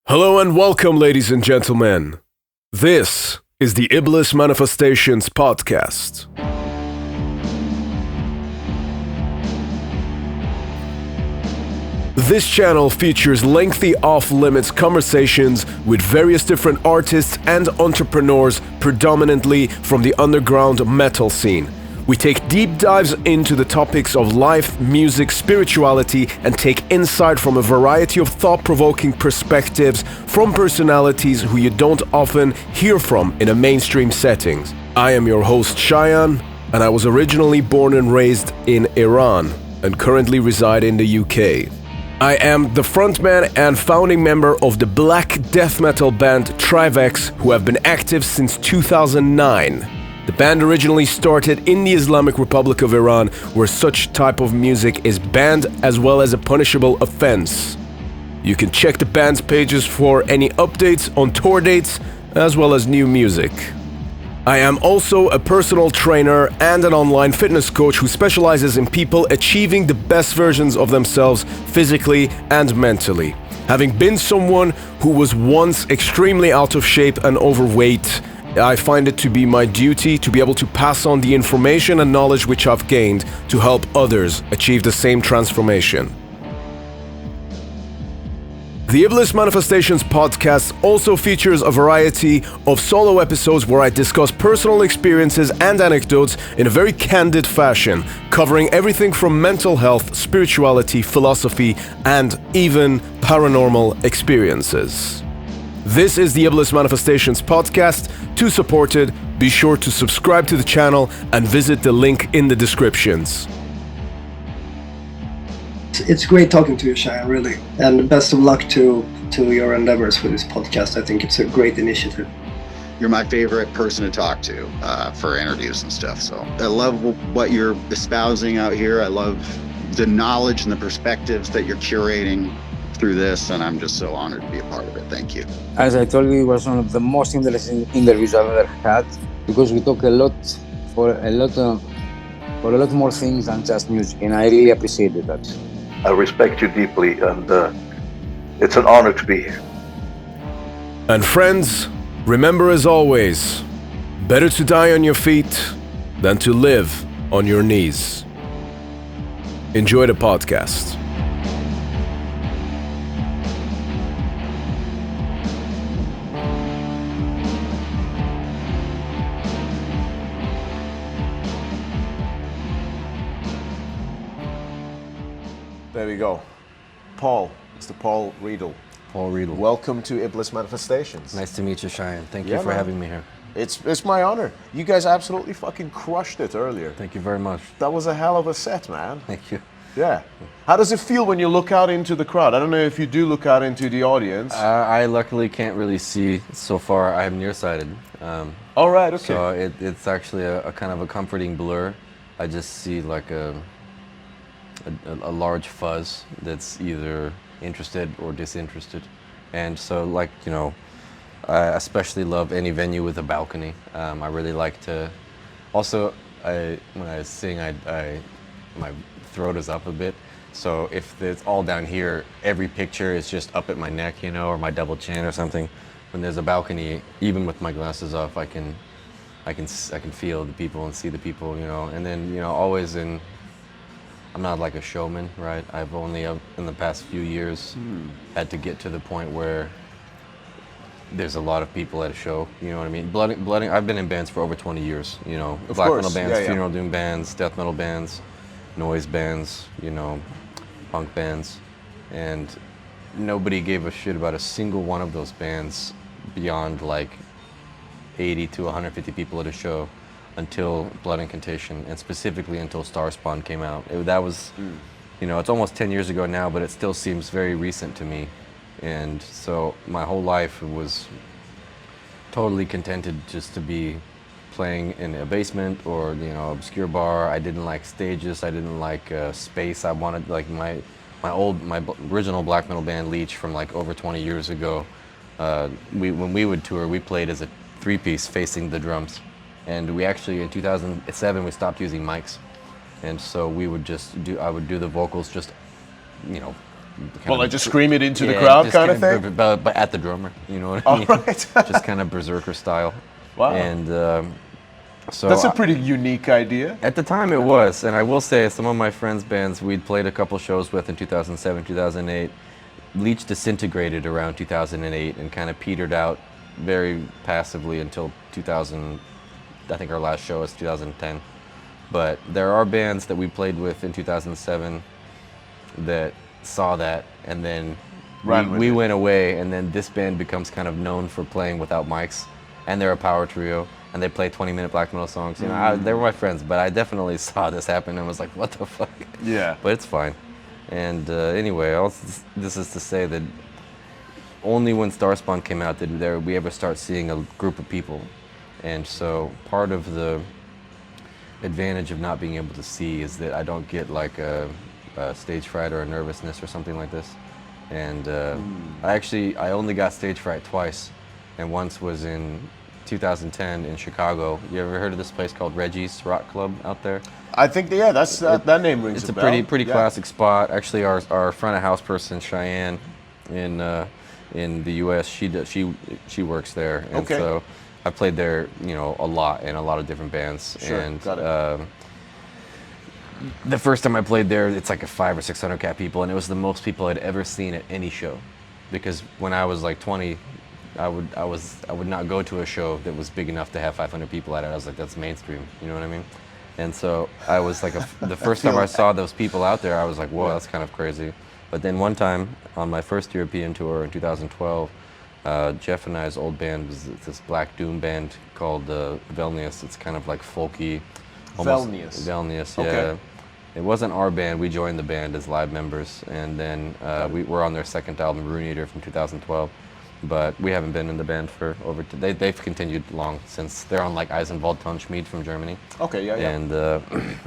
Hello and welcome, ladies and gentlemen. This is the Iblis Manifestations Podcast. This channel features lengthy off-limits conversations with various different artists and entrepreneurs, predominantly from the underground metal scene. We take deep dives into the topics of life, music, spirituality, and take insight from a variety of thought-provoking perspectives from personalities who you don't often hear from in a mainstream settings. I am your host, Cheyenne, and I was originally born and raised in Iran and currently reside in the UK. I am the frontman and founding member of the black death metal band Trix, who have been active since 2009. The band originally started in the Islamic Republic of Iran, where such type of music is banned as well as a punishable offense. You can check the band's pages for any updates on tour dates as well as new music. I am also a personal trainer and an online fitness coach who specializes in people achieving the best versions of themselves physically and mentally. Having been someone who was once extremely out of shape and overweight, I find it to be my duty to be able to pass on the information and knowledge which I've gained to help others achieve the same transformation. The Iblis Manifestations Podcast also features a variety of solo episodes where I discuss personal experiences and anecdotes in a very candid fashion, covering everything from mental health, spirituality, philosophy, and even paranormal experiences. This is the Iblis Manifestations Podcast. To support it, be sure to subscribe to the channel and visit the link in the descriptions. It's great talking to you, Cheyenne, really. And best of luck to your endeavors for this podcast. I think it's a great initiative. You're my favorite person to talk to for interviews and stuff. So I love what you're espousing out here. I love the knowledge and the perspectives that you're curating through this, and I'm just so honored to be a part of it. Thank you. As I told you, it was one of the most interesting interviews I've ever had, because we talk a lot more things than just music, and I really appreciated that. I respect you deeply, and it's an honor to be here. And friends, remember as always, better to die on your feet than to live on your knees. Enjoy the podcast. There we go. Paul, Mr. Paul Riedl. Paul Riedl. Welcome to Iblis Manifestations. Nice to meet you, Cheyenne. Thank you for having me here. It's my honor. You guys absolutely fucking crushed it earlier. Thank you very much. That was a hell of a set, man. Thank you. Yeah. How does it feel when you look out into the crowd? I don't know if you do look out into the audience. I luckily can't really see so far. I'm nearsighted. All right, okay. So it's actually a kind of a comforting blur. I just see like a large fuzz that's either interested or disinterested. And so, like, you know, I especially love any venue with a balcony. I really like to, also, when I sing, my throat is up a bit. So if it's all down here, every picture is just up at my neck, you know, or my double chin or something. When there's a balcony, even with my glasses off, I can feel the people and see the people, you know. And then, you know, I'm not like a showman, right? I've only, in the past few years, had to get to the point where there's a lot of people at a show, you know what I mean? I've been in bands for over 20 years, you know. Black metal bands, funeral doom bands, death metal bands, noise bands, you know, punk bands. And nobody gave a shit about a single one of those bands beyond like 80 to 150 people at a show, until Blood Incantation, and specifically until Starspawn came out. That was, you know, it's almost 10 years ago now, but it still seems very recent to me. And so my whole life was totally contented just to be playing in a basement or, you know, obscure bar. I didn't like stages. I didn't like space. I wanted, like, my original black metal band, Leech, from like over 20 years ago. When we would tour, we played as a three-piece facing the drums. And we actually, in 2007, we stopped using mics. And so I would do the vocals just, you know, Well, like just scream it into the crowd kind of thing? But at the drummer, you know what I mean? Right. Just kind of berserker style. Wow. And so that's a pretty unique idea. At the time it was, and I will say some of my friends' bands we'd played a couple shows with in 2007, 2008, Leech disintegrated around 2008 and kind of petered out very passively until 2000, I think our last show was 2010. But there are bands that we played with in 2007 that saw that, and then we went away, and then this band becomes kind of known for playing without mics, and they're a power trio, and they play 20-minute black metal songs. You know, they were my friends, but I definitely saw this happen and was like, what the fuck? Yeah. But it's fine. And anyway, this is to say that only when Starspawn came out did we ever start seeing a group of people. And so part of the advantage of not being able to see is that I don't get like a stage fright or a nervousness or something like this. And I only got stage fright twice, and once was in 2010 in Chicago. You ever heard of this place called Reggie's Rock Club out there? I think that name rings a bell. It's a pretty classic spot. Actually, our front of house person Cheyenne in the U.S. she works there, and so I played there, you know, a lot in a lot of different bands. Sure, and got it. The first time I played there, it's like a 500 or 600 cat people, and it was the most people I'd ever seen at any show. Because when I was like 20, I would not go to a show that was big enough to have 500 people at it. I was like, that's mainstream, you know what I mean? And so I was like, the first time I saw those people out there, I was like, whoa, that's kind of crazy. But then one time on my first European tour in 2012, Jeff and I's old band was this black doom band called Velnius. It's kind of like folky. Velnius, yeah. Okay. It wasn't our band. We joined the band as live members, and then we were on their second album, Rune Eater, from 2012. But we haven't been in the band for they've continued long since. They're on like Eisenwald Tonschmied from Germany. Okay, yeah. And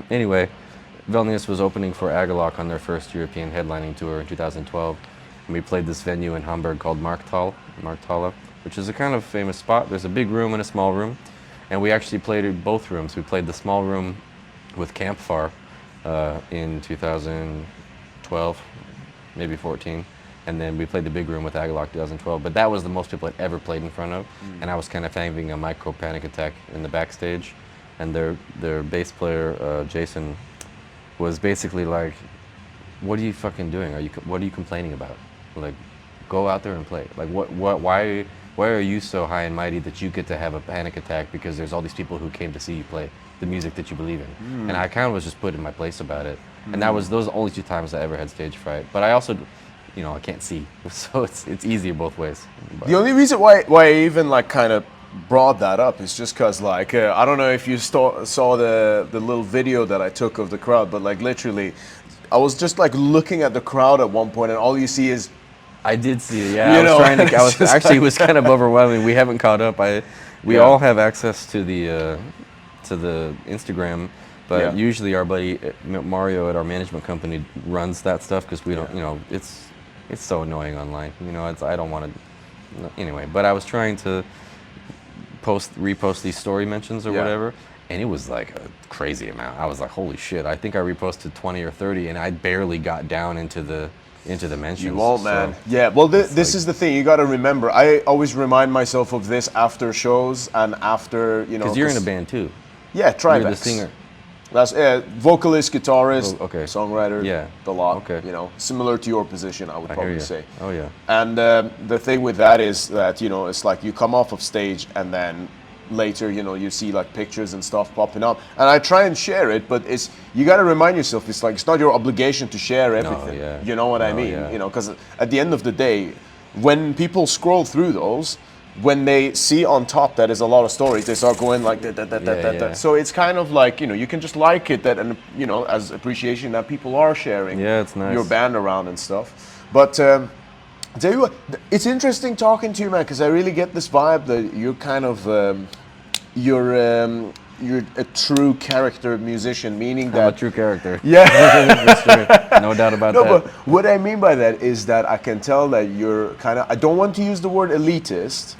anyway, Velnius was opening for Agalloch on their first European headlining tour in 2012. And we played this venue in Hamburg called Markthalle, which is a kind of famous spot. There's a big room and a small room. And we actually played in both rooms. We played the small room with Campfire in 2012, maybe 14. And then we played the big room with Agalloch 2012. But that was the most people I'd ever played in front of. And I was kind of having a micro panic attack in the backstage. And their bass player, Jason, was basically like, what are you fucking doing? What are you complaining about? Like, go out there and play. Like, why are you so high and mighty that you get to have a panic attack because there's all these people who came to see you play the music that you believe in? And I kind of was just put in my place about it. And those are the only 2 times I ever had stage fright. But I also, you know, I can't see, so it's easier both ways. But the only reason why I even like kind of brought that up is just because like I don't know if you saw the little video that I took of the crowd, but like literally, I was just like looking at the crowd at one point, and all you see is. I did see it. Yeah, it was kind of overwhelming. We haven't caught up. We all have access to the Instagram. But usually our buddy Mario at our management company runs that stuff because we don't, you know, it's so annoying online. You know, I don't want to, anyway. But I was trying to repost these story mentions or whatever, and it was like a crazy amount. I was like, holy shit! I think I reposted 20 or 30, and I barely got down into the mentions. You won't, man. So yeah. Well, this is the thing. You got to remember. I always remind myself of this after shows and after, you know. Because you're in a band too. Yeah, Tribex. You're the singer. That's vocalist, guitarist, songwriter, the lot. Okay. You know, similar to your position, I would probably say. Oh yeah. And the thing with that is that, you know, it's like you come off of stage and then later, you know, you see like pictures and stuff popping up, and I try and share it, but you got to remind yourself, it's like it's not your obligation to share everything. No, yeah. You know what I mean? Yeah. You know, because at the end of the day, when people scroll through those. When they see on top that there's a lot of stories, they start going like that. So it's kind of like, you know, you can just like it that, and you know, as appreciation that people are sharing it's nice. Your band around and stuff. But tell you what, it's interesting talking to you, man, because I really get this vibe that you're kind of you're a true character musician, meaning that I'm a true character. Yeah, no doubt about that. But what I mean by that is that I can tell that you're kind of. I don't want to use the word elitist.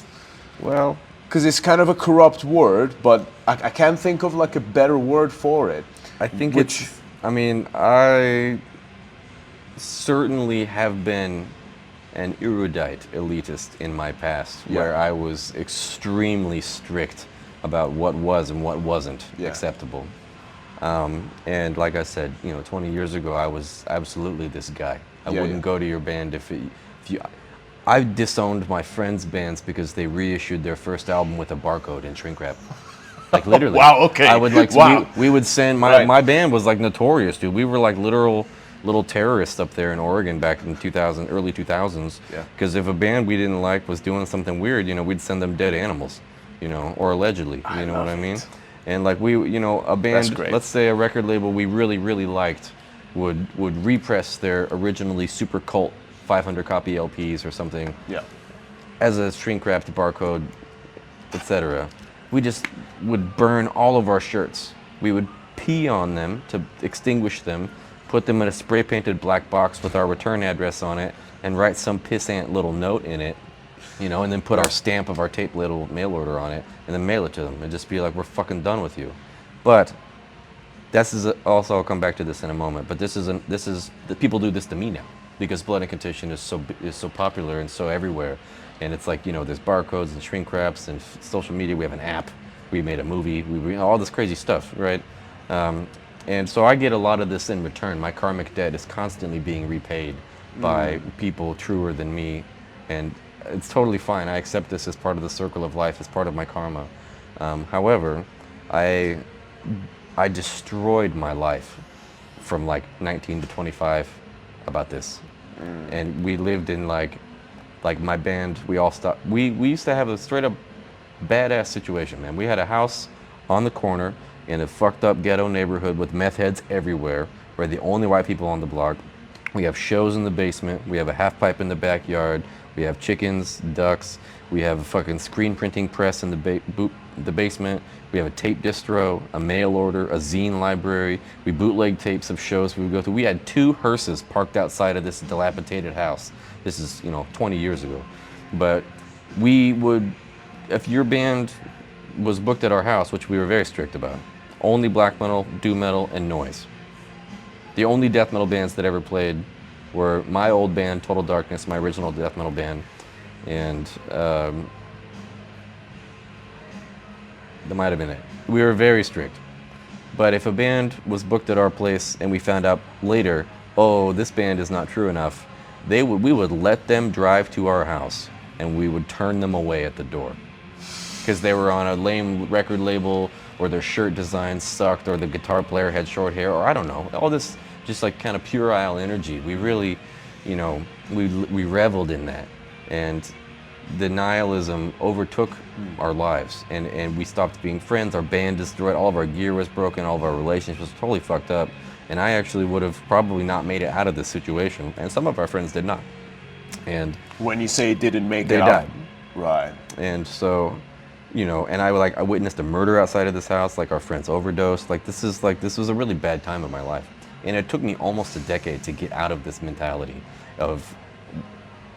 Well, because it's kind of a corrupt word, but I can't think of like a better word for it. I think I certainly have been an erudite elitist in my past, where I was extremely strict about what was and what wasn't acceptable. And like I said, 20 years ago, I was absolutely this guy. I wouldn't go to your band if you. I disowned my friends' bands because they reissued their first album with a barcode in shrink wrap. Like literally. Wow, okay. I would like. Wow. We would send my band was like notorious, dude. We were like literal little terrorists up there in Oregon back in early 2000s. Yeah. Because if a band we didn't like was doing something weird, we'd send them dead animals, or allegedly. You know what I mean? And like a band, let's say a record label we really, really liked would repress their originally super cult 500 copy LPs or something as a shrink wrapped barcode, etc. We just would burn all of our shirts. We would pee on them to extinguish them, put them in a spray painted black box with our return address on it, and write some pissant little note in it, and then put our stamp of our tape little mail order on it, and then mail it to them, and just be like, we're fucking done with you. But also, I'll come back to this in a moment, but the people do this to me now, because Blood Incantation is so popular and so everywhere. And it's like, there's barcodes and shrink wraps and social media. We have an app. We made a movie. We all this crazy stuff, right? And so I get a lot of this in return. My karmic debt is constantly being repaid by people truer than me. And it's totally fine. I accept this as part of the circle of life, as part of my karma. However, I destroyed my life from like 19 to 25 about this. And we lived in like my band, we all stopped. We used to have a straight up badass situation, man. We had a house on the corner in a fucked up ghetto neighborhood with meth heads everywhere. We're the only white people on the block. We have shows in the basement. We have a half pipe in the backyard. We have chickens, ducks. We have a fucking screen printing press in the basement. We have a tape distro, a mail order, a zine library. We bootleg tapes of shows we would go through. We had 2 hearses parked outside of this dilapidated house. This is, 20 years ago. But we would, if your band was booked at our house, which we were very strict about, only black metal, doom metal, and noise. The only death metal bands that ever played were my old band, Total Darkness, my original death metal band, and that might have been it. We were very strict. But if a band was booked at our place and we found out later, oh, this band is not true enough, we would let them drive to our house and we would turn them away at the door. Because they were on a lame record label, or their shirt design sucked, or the guitar player had short hair, or I don't know. All this just like kind of puerile energy. We really, we reveled in that. And the nihilism overtook our lives, and we stopped being friends. Our band destroyed, all of our gear was broken, all of our relationships was totally fucked up. And I actually would have probably not made it out of this situation, and some of our friends did not. And when you say didn't make they it died. out, right? And so, and I witnessed a murder outside of this house. Like our friends overdosed. This was a really bad time in my life, and it took me almost a decade to get out of this mentality of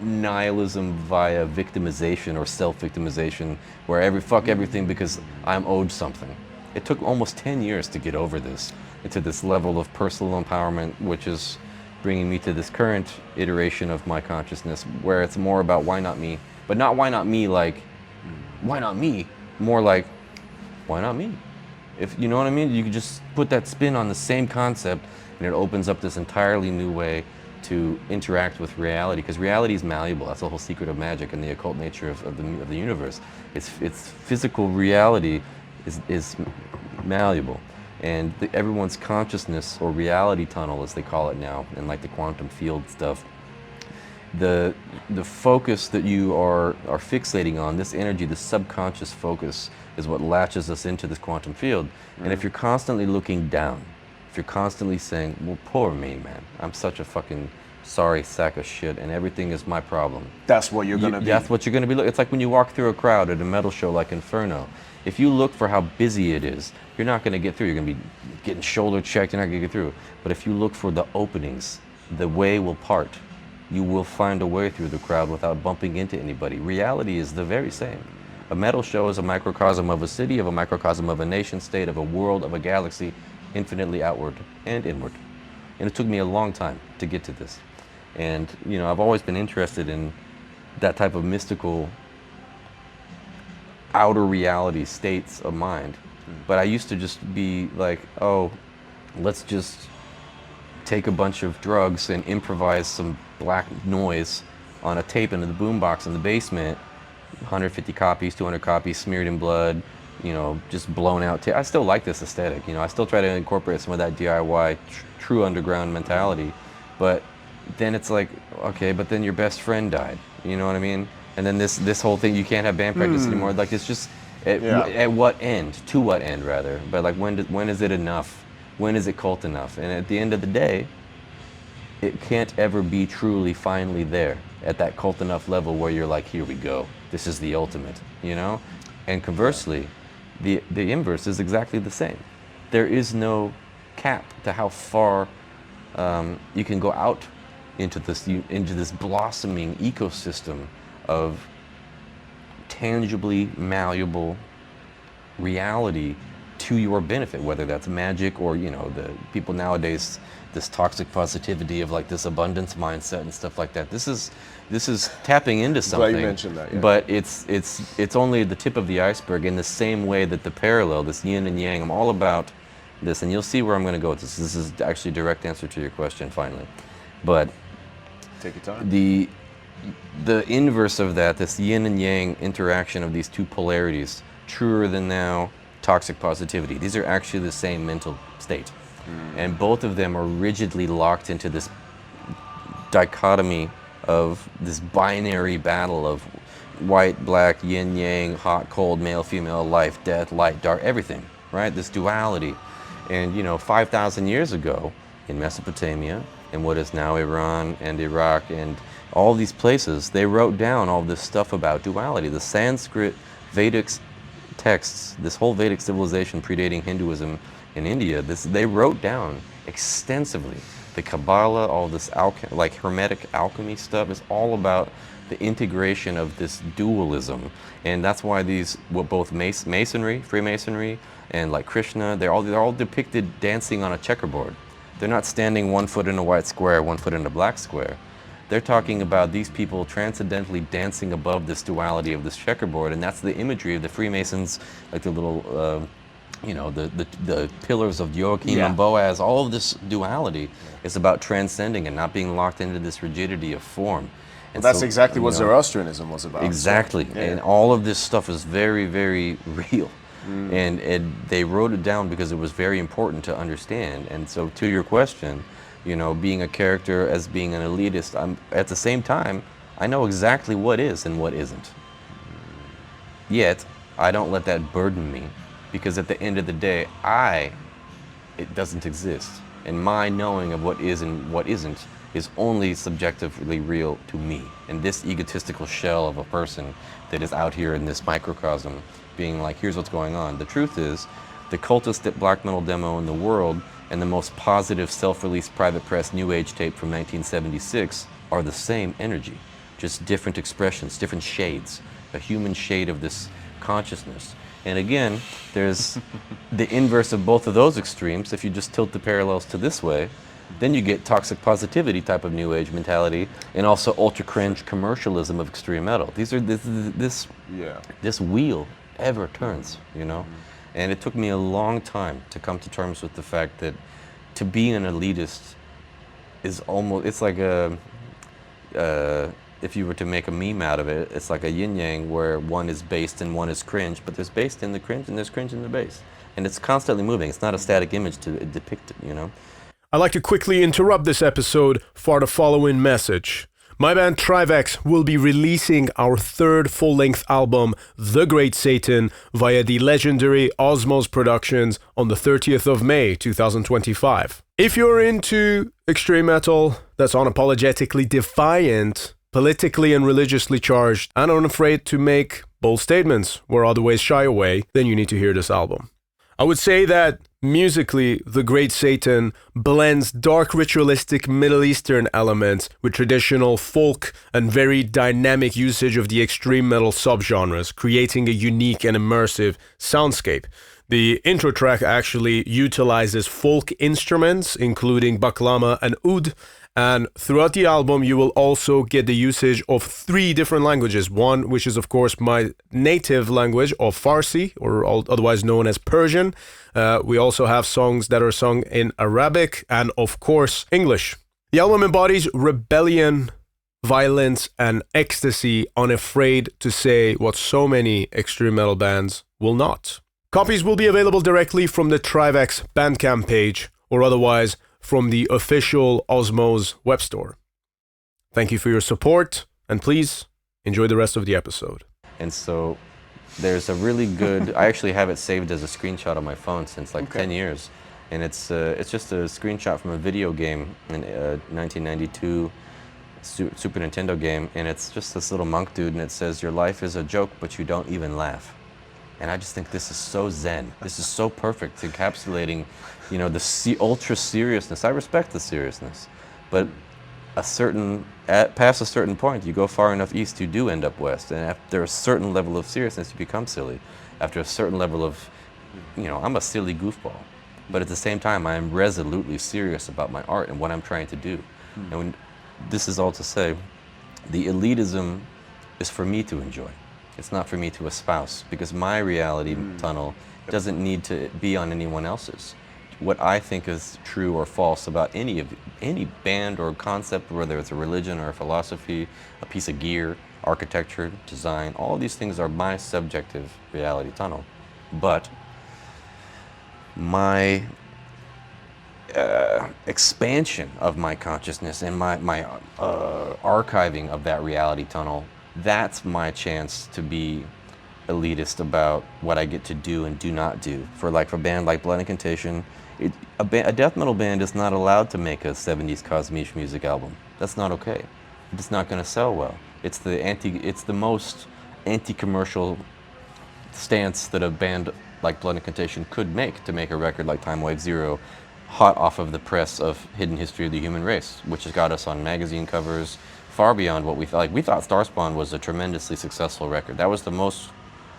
nihilism via victimization or self-victimization, where fuck everything because I'm owed something. It took almost 10 years to get over this, to this level of personal empowerment, which is bringing me to this current iteration of my consciousness, where it's more about why not me, but not why not me like, why not me? More like, why not me? If you know what I mean, you can just put that spin on the same concept, and it opens up this entirely new way to interact with reality, because reality is malleable. That's the whole secret of magic and the occult nature of the universe. It's physical reality is malleable, and everyone's consciousness, or reality tunnel as they call it now, and like the quantum field stuff, the focus that you are fixating on, this energy, this subconscious focus, is what latches us into this quantum field. And if you're constantly looking down, if you're constantly saying, well, poor me, man, I'm such a fucking sorry sack of shit, and everything is my problem. That's what you're gonna be. That's what you're gonna be. It's like when you walk through a crowd at a metal show like Inferno. If you look for how busy it is, you're not gonna get through. You're gonna be getting shoulder checked, you're not gonna get through. But if you look for the openings, the way will part. You will find a way through the crowd without bumping into anybody. Reality is the very same. A metal show is a microcosm of a city, of a microcosm of a nation state, of a world, of a galaxy, infinitely outward and inward. And it took me a long time to get to this. And, you know, I've always been interested in that type of mystical outer reality states of mind. But I used to just be like, oh, let's just take a bunch of drugs and improvise some black noise on a tape into the boombox in the basement, 150 copies, 200 copies, smeared in blood, you know, just blown out. I still like this aesthetic, you know, I still try to incorporate some of that DIY, true underground mentality, but then it's like, okay, but then your best friend died, you know what I mean? And then this whole thing, you can't have band practice anymore, like it's just, at what end, to what end rather, but like when is it enough? When is it cult enough? And at the end of the day, it can't ever be truly finally there at that cult enough level where you're like, here we go, this is the ultimate, you know? And conversely, the inverse is exactly the same. There is no cap to how far you can go out into this blossoming ecosystem of tangibly malleable reality to your benefit, whether that's magic or, you know, the people nowadays, this toxic positivity of like this abundance mindset and stuff like that. This is tapping into something. Glad you mentioned that, yeah. But it's only the tip of the iceberg in the same way that the parallel, this yin and yang, I'm all about this, and you'll see where I'm going to go with this. This is actually a direct answer to your question finally. But take your time. The inverse of that, this yin and yang interaction of these two polarities, truer than thou, toxic positivity, these are actually the same mental state. And both of them are rigidly locked into this dichotomy of this binary battle of white, black, yin, yang, hot, cold, male, female, life, death, light, dark, everything, right? This duality. And, you know, 5,000 years ago in Mesopotamia, in what is now Iran and Iraq and all these places, they wrote down all this stuff about duality. The Sanskrit Vedic texts, this whole Vedic civilization predating Hinduism in India, they wrote down extensively. The Kabbalah, all this like Hermetic alchemy stuff is all about the integration of this dualism. And that's why both Masonry, Freemasonry, and like Krishna, they're all depicted dancing on a checkerboard. They're not standing one foot in a white square, one foot in a black square. They're talking about these people transcendently dancing above this duality of this checkerboard, and that's the imagery of the Freemasons, like the little, you know, the pillars of Joachim and Boaz. All of this duality is about transcending and not being locked into this rigidity of form. And that's exactly what Zoroastrianism was about. Exactly, and all of this stuff is very, very real. And they wrote it down because it was very important to understand. And so to your question, you know, being a character as being an elitist, at the same time, I know exactly what is and what isn't. Yet, I don't let that burden me, because at the end of the day, it doesn't exist. And my knowing of what is and what isn't is only subjectively real to me. And this egotistical shell of a person that is out here in this microcosm being like, here's what's going on. The truth is, the cultist black metal demo in the world and the most positive self-released private press new age tape from 1976 are the same energy, just different expressions, different shades, a human shade of this consciousness. And again, there's the inverse of both of those extremes. If you just tilt the parallels to this way, then you get toxic positivity type of new age mentality, and also ultra cringe commercialism of extreme metal. These are this wheel ever turns, you know? And it took me a long time to come to terms with the fact that to be an elitist is almost, it's like if you were to make a meme out of it, it's like a yin-yang where one is based and one is cringe, but there's based in the cringe and there's cringe in the base. And it's constantly moving. It's not a static image to depict it, you know? I'd like to quickly interrupt this episode for the following message. My band Trivex will be releasing our third full-length album, The Great Satan, via the legendary Osmos Productions on the 30th of May, 2025. If you're into extreme metal that's unapologetically defiant, politically and religiously charged, and unafraid to make bold statements where other ways shy away, then you need to hear this album. I would say that musically, The Great Satan blends dark ritualistic Middle Eastern elements with traditional folk and very dynamic usage of the extreme metal subgenres, creating a unique and immersive soundscape. The intro track actually utilizes folk instruments, including baklama and oud, And throughout the album, you will also get the usage of 3 different languages. One, which is, of course, my native language of Farsi, or otherwise known as Persian. We also have songs that are sung in Arabic and, of course, English. The album embodies rebellion, violence, and ecstasy, unafraid to say what so many extreme metal bands will not. Copies will be available directly from the Trivex Bandcamp page, or otherwise from the official Osmose web store. Thank you for your support, and please enjoy the rest of the episode. And so there's a really good, I actually have it saved as a screenshot on my phone since like 10 years. And it's just a screenshot from a video game in 1992 Super Nintendo game. And it's just this little monk dude, and it says, "Your life is a joke, but you don't even laugh." And I just think this is so zen. This is so perfect, encapsulating, you know, the ultra seriousness. I respect the seriousness, but past a certain point, you go far enough east, you do end up west. And after a certain level of seriousness, you become silly. After a certain level of, you know, I'm a silly goofball, but at the same time, I am resolutely serious about my art and what I'm trying to do. And this is all to say, the elitism is for me to enjoy. It's not for me to espouse, because my reality tunnel doesn't need to be on anyone else's. What I think is true or false about any band or concept, whether it's a religion or a philosophy, a piece of gear, architecture, design, all these things are my subjective reality tunnel. But my expansion of my consciousness and my archiving of that reality tunnel, that's my chance to be elitist about what I get to do and do not do. For a band like Blood Incantation, a death metal band is not allowed to make a 70s cosmic music album. That's not okay. It's not going to sell well. It's the most anti-commercial stance that a band like Blood Incantation could make, to make a record like Time Wave Zero, hot off of the press of Hidden History of the Human Race, which has got us on magazine covers, far beyond what we thought. We thought Starspawn was a tremendously successful record. That was the most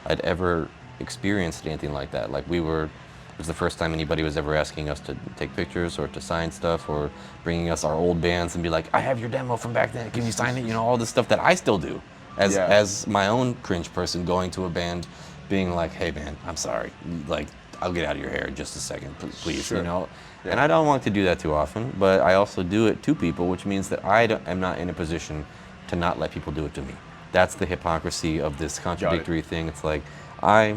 I'd ever experienced anything like that. It was the first time anybody was ever asking us to take pictures or to sign stuff, or bringing us our old bands and be like, "I have your demo from back then, can you sign it?" You know, all this stuff that I still do as my own cringe person, going to a band being like, "Hey man, I'm sorry, I'll get out of your hair in just a second, please." Sure. You know. Yeah. And I don't want to do that too often, but I also do it to people, which means that I am not in a position to not let people do it to me. That's the hypocrisy of this contradictory thing. It's like, I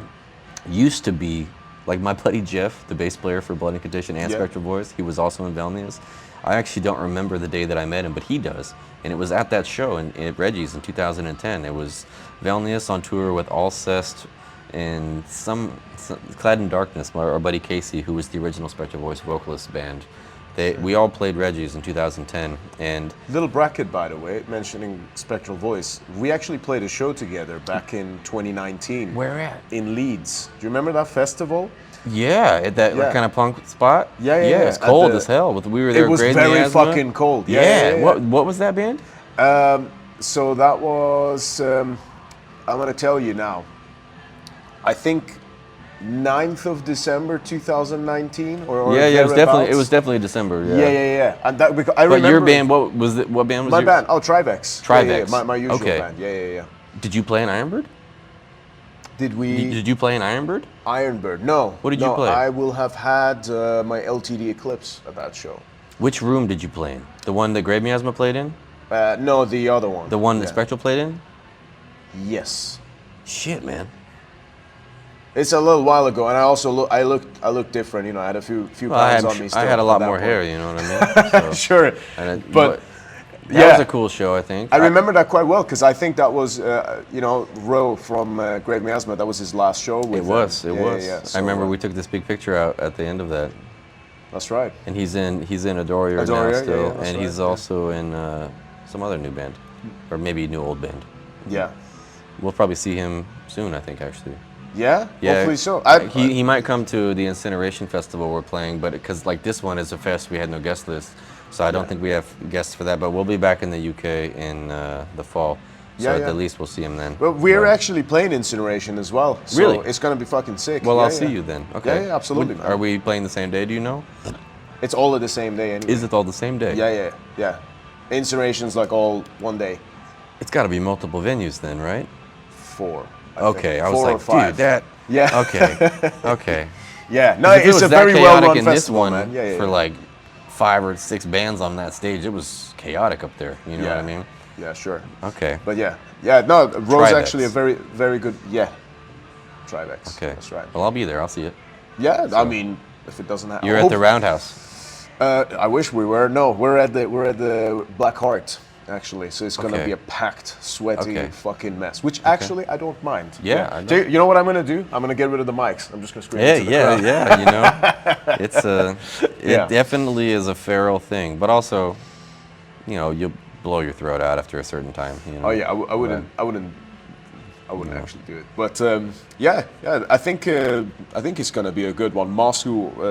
used to be, like my buddy Jeff, the bass player for Blood Incantation and Spectral Voice, he was also in Valnius. I actually don't remember the day that I met him, but he does. And it was at that show at Reggie's in 2010. It was Valnius on tour with Alcest and some Clad in Darkness, our buddy Casey, who was the original Spectral Voice vocalist band. We all played Reggie's in 2010, and little bracket, by the way, mentioning Spectral Voice. We actually played a show together back in 2019. Where at? In Leeds. Do you remember that festival? Yeah, at that kind of punk spot. Yeah. It's cold as hell. We were there. It was very fucking cold. Yeah. What was that band? So that was. I'm gonna tell you now. I think 9th of December 2019, or it was definitely December. Yeah. And that, because I remember. But your band, what band was my yours? band? Oh, Trivex. Trivex. Yeah, my usual band. Yeah. Did you play in Ironbird? Did we? Did you play in Ironbird? Ironbird, no. What did you play? I will have had my LTD Eclipse at that show. Which room did you play in? The one that Grave Miasma played in? No, the other one. The one that Spectral played in? Yes. Shit, man. It's a little while ago, and I looked different. You know, I had a few pounds on me still. I had a lot more hair. You know what I mean? So, sure. But that was a cool show, I think. I remember that quite well, because I think that was, Ro from Grave Miasma. That was his last show with It was. Yeah. So, I remember we took this big picture out at the end of that. That's right. And he's in Adorier now still, and he's also in some other new band, or maybe new old band. Yeah. We'll probably see him soon, I think, actually. Yeah, hopefully so. He might come to the Incineration Festival we're playing, but because this one is a fest, we had no guest list, so I don't think we have guests for that. But we'll be back in the UK in the fall, so at the least we'll see him then. Well, we're actually playing Incineration as well, so it's gonna be fucking sick. Well, I'll see you then. Okay. Yeah, absolutely. Are we playing the same day? Do you know? It's all at the same day anyway. Is it all the same day? Yeah. Incineration's like all one day. It's got to be multiple venues then, right? 4. Okay, I was 4 or like, 5. dude, that. Yeah. Okay. Yeah. No, 'Cause if it it's was a that very chaotic well-run in this festival, one man. Yeah. for like 5 or 6 bands on that stage, it was chaotic up there. You know what I mean? Yeah, sure. Okay. But yeah. No, Ro's Tribex. actually a very, very good. Yeah. Tribex. Okay. That's right. Well, I'll be there. I'll see it. Yeah. I mean, if it doesn't happen. You're at the Roundhouse. I wish we were. No, we're at the Black Heart. Actually, so it's gonna Okay. be a packed, sweaty Okay. fucking mess. Which actually I don't mind. Yeah, I know. Do you know what I'm gonna do? I'm gonna get rid of the mics. I'm just gonna scream into the crowd. Yeah. You know, it's Yeah. it definitely is a feral thing, but also, you know, you'll blow your throat out after a certain time. You know? Oh yeah, I wouldn't actually do it. But yeah, I think it's gonna be a good one. Moss,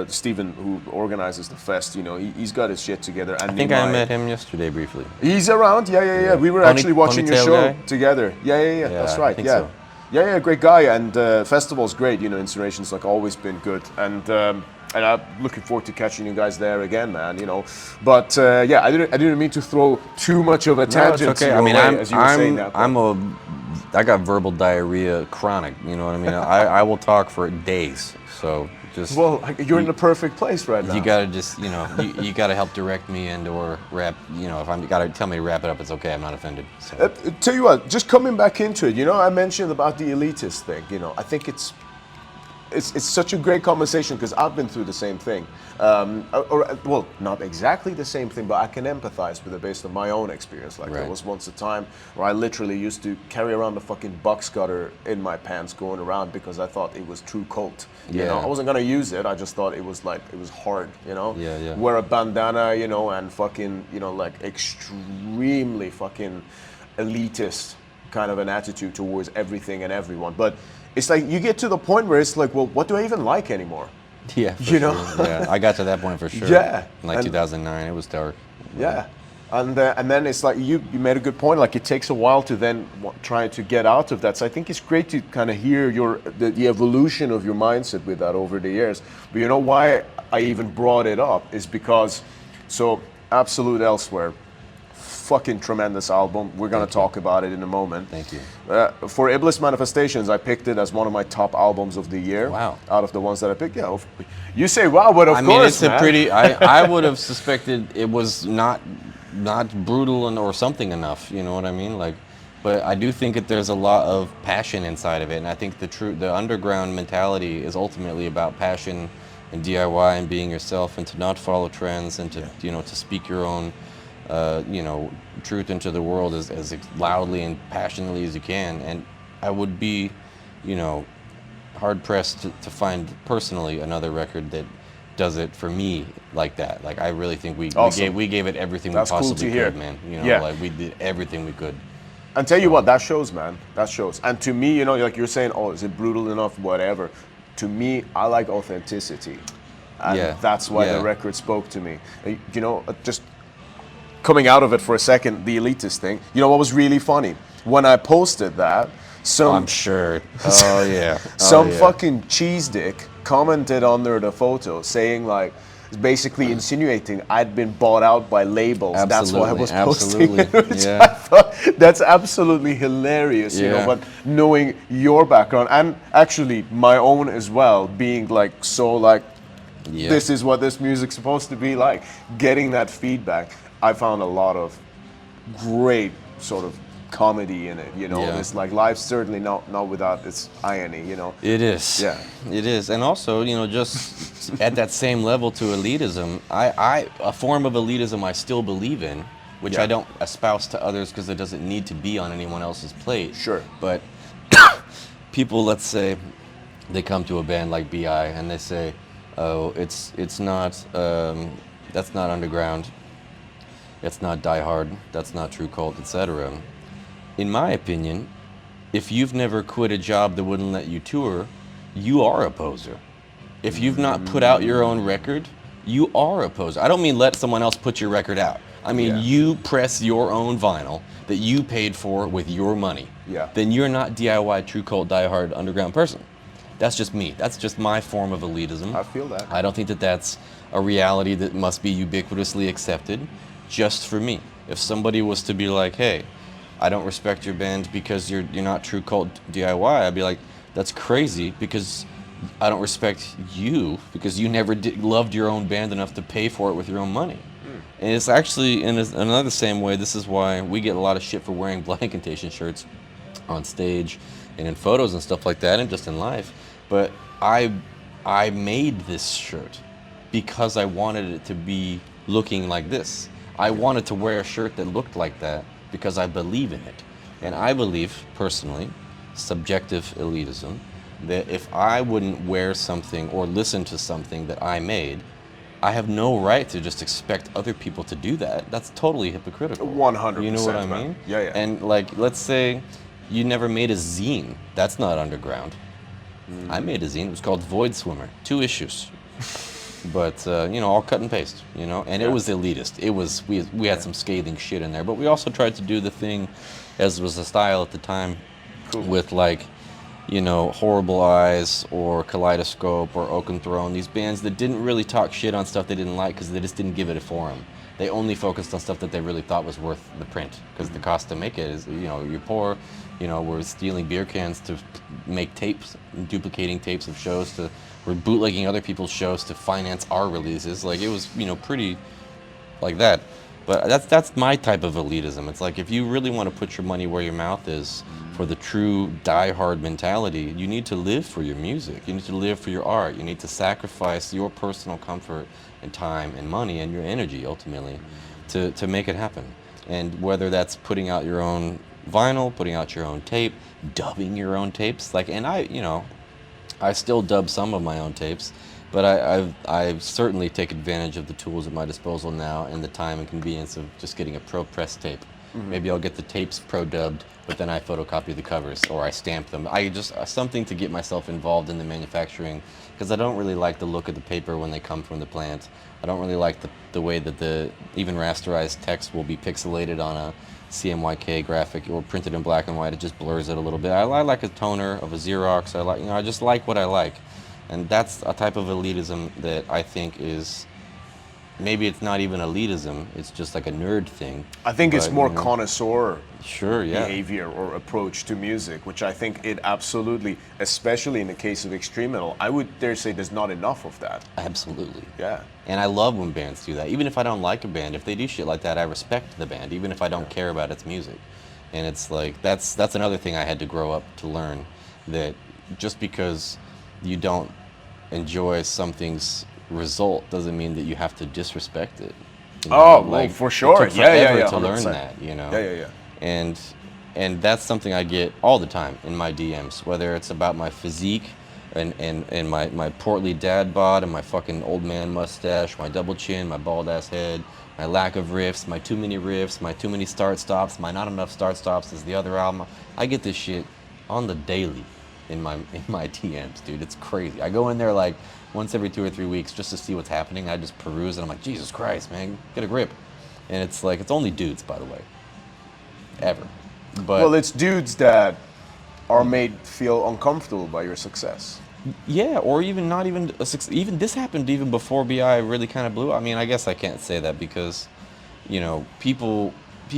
Steven, who organizes the fest, you know, he's got his shit together. And I think I met him yesterday briefly. He's around. Yeah. We were actually watching your ponytail show guy? together. Yeah. That's I right. think Yeah. so. Yeah, great guy, and festival's great. You know, Incineration's like always been good, and I'm looking forward to catching you guys there again, man. You know, but yeah, I didn't mean to throw too much of a No, it's tangent. okay. your I mean, way, as you were saying that, but- I got verbal diarrhea chronic. You know what I mean? I will talk for days. So just. Well, you're in the perfect place right now. You gotta just, you know, you gotta help direct me and or wrap. You know, if I'm gotta tell me to wrap it up, it's okay. I'm not offended. So. Tell you what, just coming back into it, you know, I mentioned about the elitist thing. You know, I think it's such a great conversation because I've been through the same thing. Well, not exactly the same thing, but I can empathize with it based on my own experience. Like there was once a time where I literally used to carry around the fucking box cutter in my pants going around because I thought it was true cult. You know, I wasn't gonna use it. I just thought it was hard. You know, wear a bandana, you know, and fucking, you know, like extremely fucking elitist kind of an attitude towards everything and everyone. But it's like you get to the point where it's like, well, what do I even like anymore? Yeah, you know. Sure. Yeah, I got to that point for sure. Yeah, in like 2009, it was dark. Yeah, and then it's like you made a good point. Like it takes a while to then try to get out of that. So I think it's great to kind of hear the evolution of your mindset with that over the years. But you know why I even brought it up is because Absolute Elsewhere. Fucking tremendous album. We're gonna talk about it in a moment. Thank you. For Iblis Manifestations, I picked it as one of my top albums of the year. Wow. Out of the ones that I picked, yeah. You say wow, but of course, I mean, it's man. a pretty. I would have suspected it was not brutal or something enough. You know what I mean? Like, but I do think that there's a lot of passion inside of it, and I think the underground mentality is ultimately about passion and DIY and being yourself, and to not follow trends, and to to speak your own. Truth into the world as loudly and passionately as you can. And I would be, hard pressed to find personally another record that does it for me like that. Like I really think we gave it everything we possibly could, man. Like we did everything we could. And tell you what, that shows, man. That shows. And to me, like you're saying, oh, is it brutal enough? Whatever. To me, I like authenticity. And that's why the record spoke to me. Just coming out of it for a second, the elitist thing. You know what was really funny? When I posted that, I'm sure. Oh yeah. Some fucking cheese dick commented under the photo saying like, basically insinuating I'd been bought out by labels. Absolutely, that's why I was posting it. Yeah. I thought that's absolutely hilarious, you know, but knowing your background and actually my own as well, being like this is what this music's supposed to be like, getting that feedback. I found a lot of great sort of comedy in it, It's like life's certainly not without its irony, It is. Yeah. It is. And also, just at that same level to elitism, a form of elitism I still believe in, which I don't espouse to others because it doesn't need to be on anyone else's plate. Sure. But people, let's say, they come to a band like BI and they say, oh, it's not, that's not underground. It's not Die Hard, that's not true cult, etc. In my opinion, if you've never quit a job that wouldn't let you tour, you are a poser. If you've not put out your own record, you are a poser. I don't mean let someone else put your record out. I mean you press your own vinyl that you paid for with your money. Yeah. Then you're not DIY, true cult, Die Hard, underground person. That's just me. That's just my form of elitism. I feel that. I don't think that that's a reality that must be ubiquitously accepted just for me. If somebody was to be like, hey, I don't respect your band because you're not true cult DIY, I'd be like, that's crazy, because I don't respect you because you never loved your own band enough to pay for it with your own money. And it's actually, in another same way, this is why we get a lot of shit for wearing Blood Incantation shirts on stage and in photos and stuff like that, and just in life. But I made this shirt because I wanted it to be looking like this. I wanted to wear a shirt that looked like that because I believe in it. And I believe, personally, subjective elitism, that if I wouldn't wear something or listen to something that I made, I have no right to just expect other people to do that. That's totally hypocritical. 100%. You know what I man. mean? Yeah, yeah. And like, let's say you never made a zine. That's not underground. I made a zine. It was called Void Swimmer. 2 issues. But all cut and paste. And it was elitist. It was we had some scathing shit in there, but we also tried to do the thing, as was the style at the time, with like, Horrible Eyes or Kaleidoscope or Oaken Throne. These bands that didn't really talk shit on stuff they didn't like because they just didn't give it a forum. They only focused on stuff that they really thought was worth the print, because the cost to make it is, you're poor. We're stealing beer cans to make tapes, duplicating tapes of shows, we're bootlegging other people's shows to finance our releases. Like, it was, pretty like that. But that's my type of elitism. It's like, if you really want to put your money where your mouth is for the true die-hard mentality, you need to live for your music. You need to live for your art. You need to sacrifice your personal comfort and time and money and your energy, ultimately, to make it happen. And whether that's putting out your own vinyl, putting out your own tape, dubbing your own tapes. And I still dub some of my own tapes, but I certainly take advantage of the tools at my disposal now, and the time and convenience of just getting a pro press tape. Maybe I'll get the tapes pro dubbed, but then I photocopy the covers or I stamp them. I just something to get myself involved in the manufacturing, because I don't really like the look of the paper when they come from the plant. I don't really like the way that the even rasterized text will be pixelated on a CMYK graphic or printed in black and white. It just blurs it a little bit. I like a toner of a Xerox. I just like what I like. And that's a type of elitism that I think is, maybe it's not even elitism, it's just like a nerd thing. I think it's more connoisseur behavior or approach to music, which I think it absolutely, especially in the case of extreme metal, I would dare say there's not enough of that. Absolutely. Yeah. And I love when bands do that. Even if I don't like a band, if they do shit like that, I respect the band, even if I don't care about its music. And it's like, that's another thing I had to grow up to learn, that just because you don't enjoy something's result doesn't mean that you have to disrespect it. For sure. It took forever to 100%. learn that, Yeah. And that's something I get all the time in my DMs, whether it's about my physique and my portly dad bod and my fucking old man mustache, my double chin, my bald ass head, my lack of riffs, my too many riffs, my too many start stops, my not enough start stops as the other album. I get this shit on the daily in my DMs, dude. It's crazy. I go in there like once every 2 or 3 weeks just to see what's happening. I just peruse and I'm like, Jesus Christ, man, get a grip. And it's like, it's only dudes, by the way, ever. But well, it's dudes that are made feel uncomfortable by your success. Yeah, or even not even even this happened even before BI really kind of blew up. I mean, I guess I can't say that because, people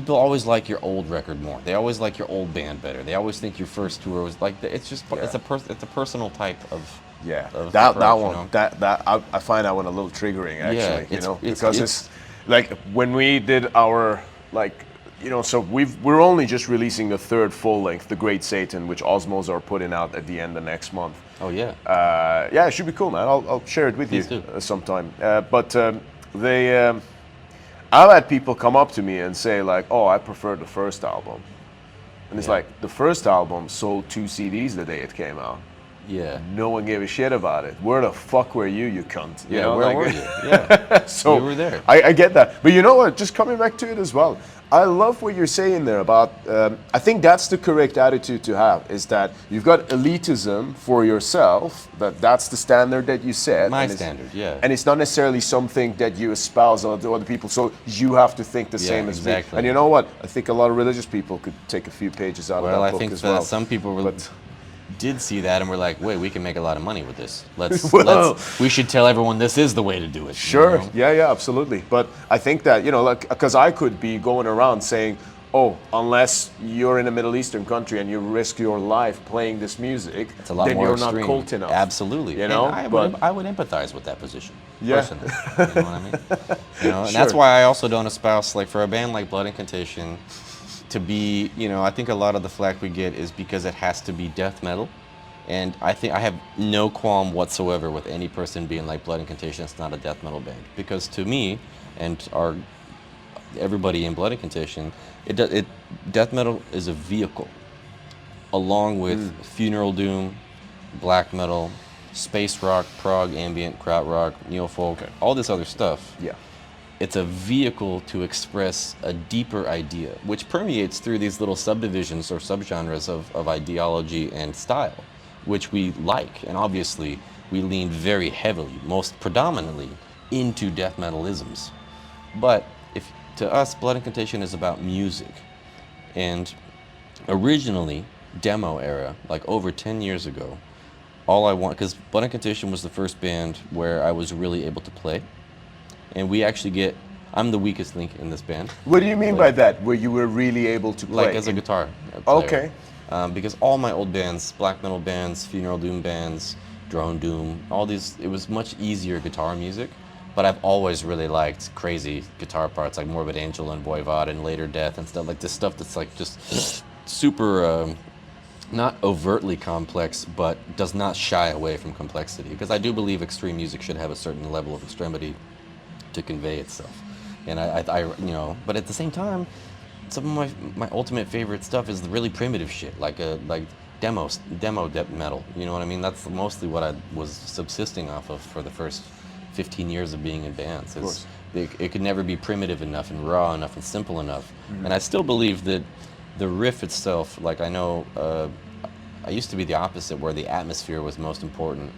always like your old record more. They always like your old band better. They always think your first tour was like it's just it's a personal type of that approach, one I find that one a little triggering actually. Yeah, because it's like when we did our so we're only just releasing the 3rd full length, The Great Satan, which Osmos are putting out at the end of next month. Oh yeah. Yeah, it should be cool, man. I'll share it with Please you do. sometime. I've had people come up to me and say like, "Oh, I prefer the first album," and it's like the first album sold 2 CDs the day it came out. Yeah. No one gave a shit about it. Where the fuck were you cunt? Where were you? Yeah. So you were there. I get that. But you know what? Just coming back to it as well. I love what you're saying there about, I think that's the correct attitude to have, is that you've got elitism for yourself, that's the standard that you set. My standard, yeah. And it's not necessarily something that you espouse to other people, so you have to think the same as me. Exactly. And you know what? I think a lot of religious people could take a few pages out of that book as well. Some people did see that and we're like, wait, we can make a lot of money with this. Well- We should tell everyone this is the way to do it. you Sure. know? Yeah, absolutely. But I think that, like, because I could be going around saying, oh, unless you're in a Middle Eastern country and you risk your life playing this music, It's a lot then more you're extreme. not cult enough. Absolutely. You And know, I would empathize with that position. Yeah. Personally. You know what I mean? And that's Sure. why I also don't espouse, like, for a band like Blood Incantation to be, I think a lot of the flack we get is because it has to be death metal. And I think I have no qualm whatsoever with any person being like Blood Incantation. It's not a death metal band, because to me and everybody in Blood Incantation, death metal is a vehicle, along with funeral doom, black metal, space rock, prog, ambient, krautrock, neo-folk, all this other stuff. Yeah. It's a vehicle to express a deeper idea, which permeates through these little subdivisions or subgenres of ideology and style, which we like. And obviously, we lean very heavily, most predominantly, into death metalisms. But to us, Blood Incantation is about music. And originally, demo era, like over 10 years ago, because Blood Incantation was the first band where I was really able to play. And we actually I'm the weakest link in this band. What do you mean by that? Where you were really able to play? Like as a guitar player. Okay. Because all my old bands, black metal bands, funeral doom bands, drone doom, all these, it was much easier guitar music. But I've always really liked crazy guitar parts like Morbid Angel and Voivod and Later Death and stuff, like this stuff that's like just super, not overtly complex, but does not shy away from complexity. Because I do believe extreme music should have a certain level of extremity to convey itself. And but at the same time, some of my ultimate favorite stuff is the really primitive shit, like demo death metal. You know what I mean? That's mostly what I was subsisting off of for the first 15 years of being in bands. It could never be primitive enough and raw enough and simple enough. And I still believe that the riff itself, like I know, I used to be the opposite, where the atmosphere was most important.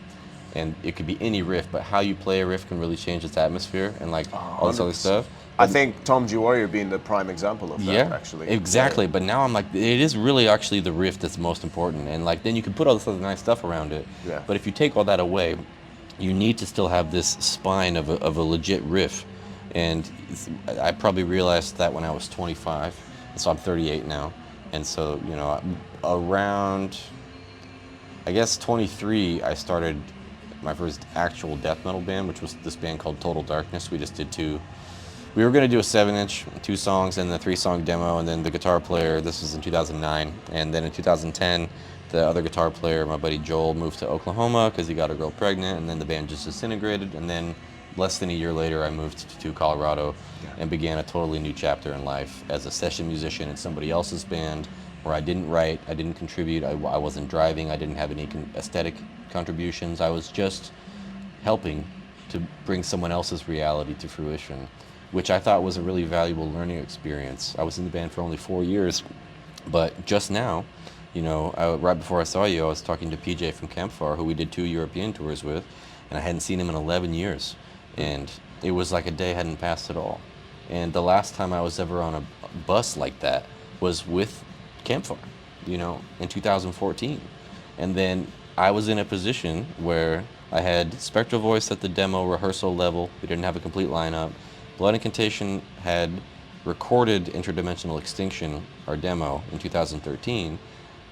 And it could be any riff, but how you play a riff can really change its atmosphere and like all this other stuff. I think Tom G. Warrior being the prime example of that, actually. Exactly. But now I'm like, it is really actually the riff that's most important. And like, then you can put all this other nice stuff around it. Yeah. But if you take all that away, you need to still have this spine of a legit riff. And I probably realized that when I was 25. So I'm 38 now. And so, around, I guess 23, I started my first actual death metal band, which was this band called Total Darkness. We just did we were going to do a 7-inch, 2 songs, and the 3-song demo, and then the guitar player, this was in 2009, and then in 2010, the other guitar player, my buddy Joel, moved to Oklahoma because he got a girl pregnant, and then the band just disintegrated, and then less than a year later, I moved to Colorado and began a totally new chapter in life as a session musician in somebody else's band, where I didn't write, I didn't contribute, I wasn't driving, I didn't have any aesthetic contributions. I was just helping to bring someone else's reality to fruition, which I thought was a really valuable learning experience. I was in the band for only 4 years, but just now, right before I saw you, I was talking to PJ from Campfire, who we did 2 European tours with, and I hadn't seen him in 11 years, and it was like a day hadn't passed at all. And the last time I was ever on a bus like that was with Campfire, in 2014. And then I was in a position where I had Spectral Voice at the demo rehearsal level. We didn't have a complete lineup. Blood Incantation had recorded Interdimensional Extinction, our demo, in 2013,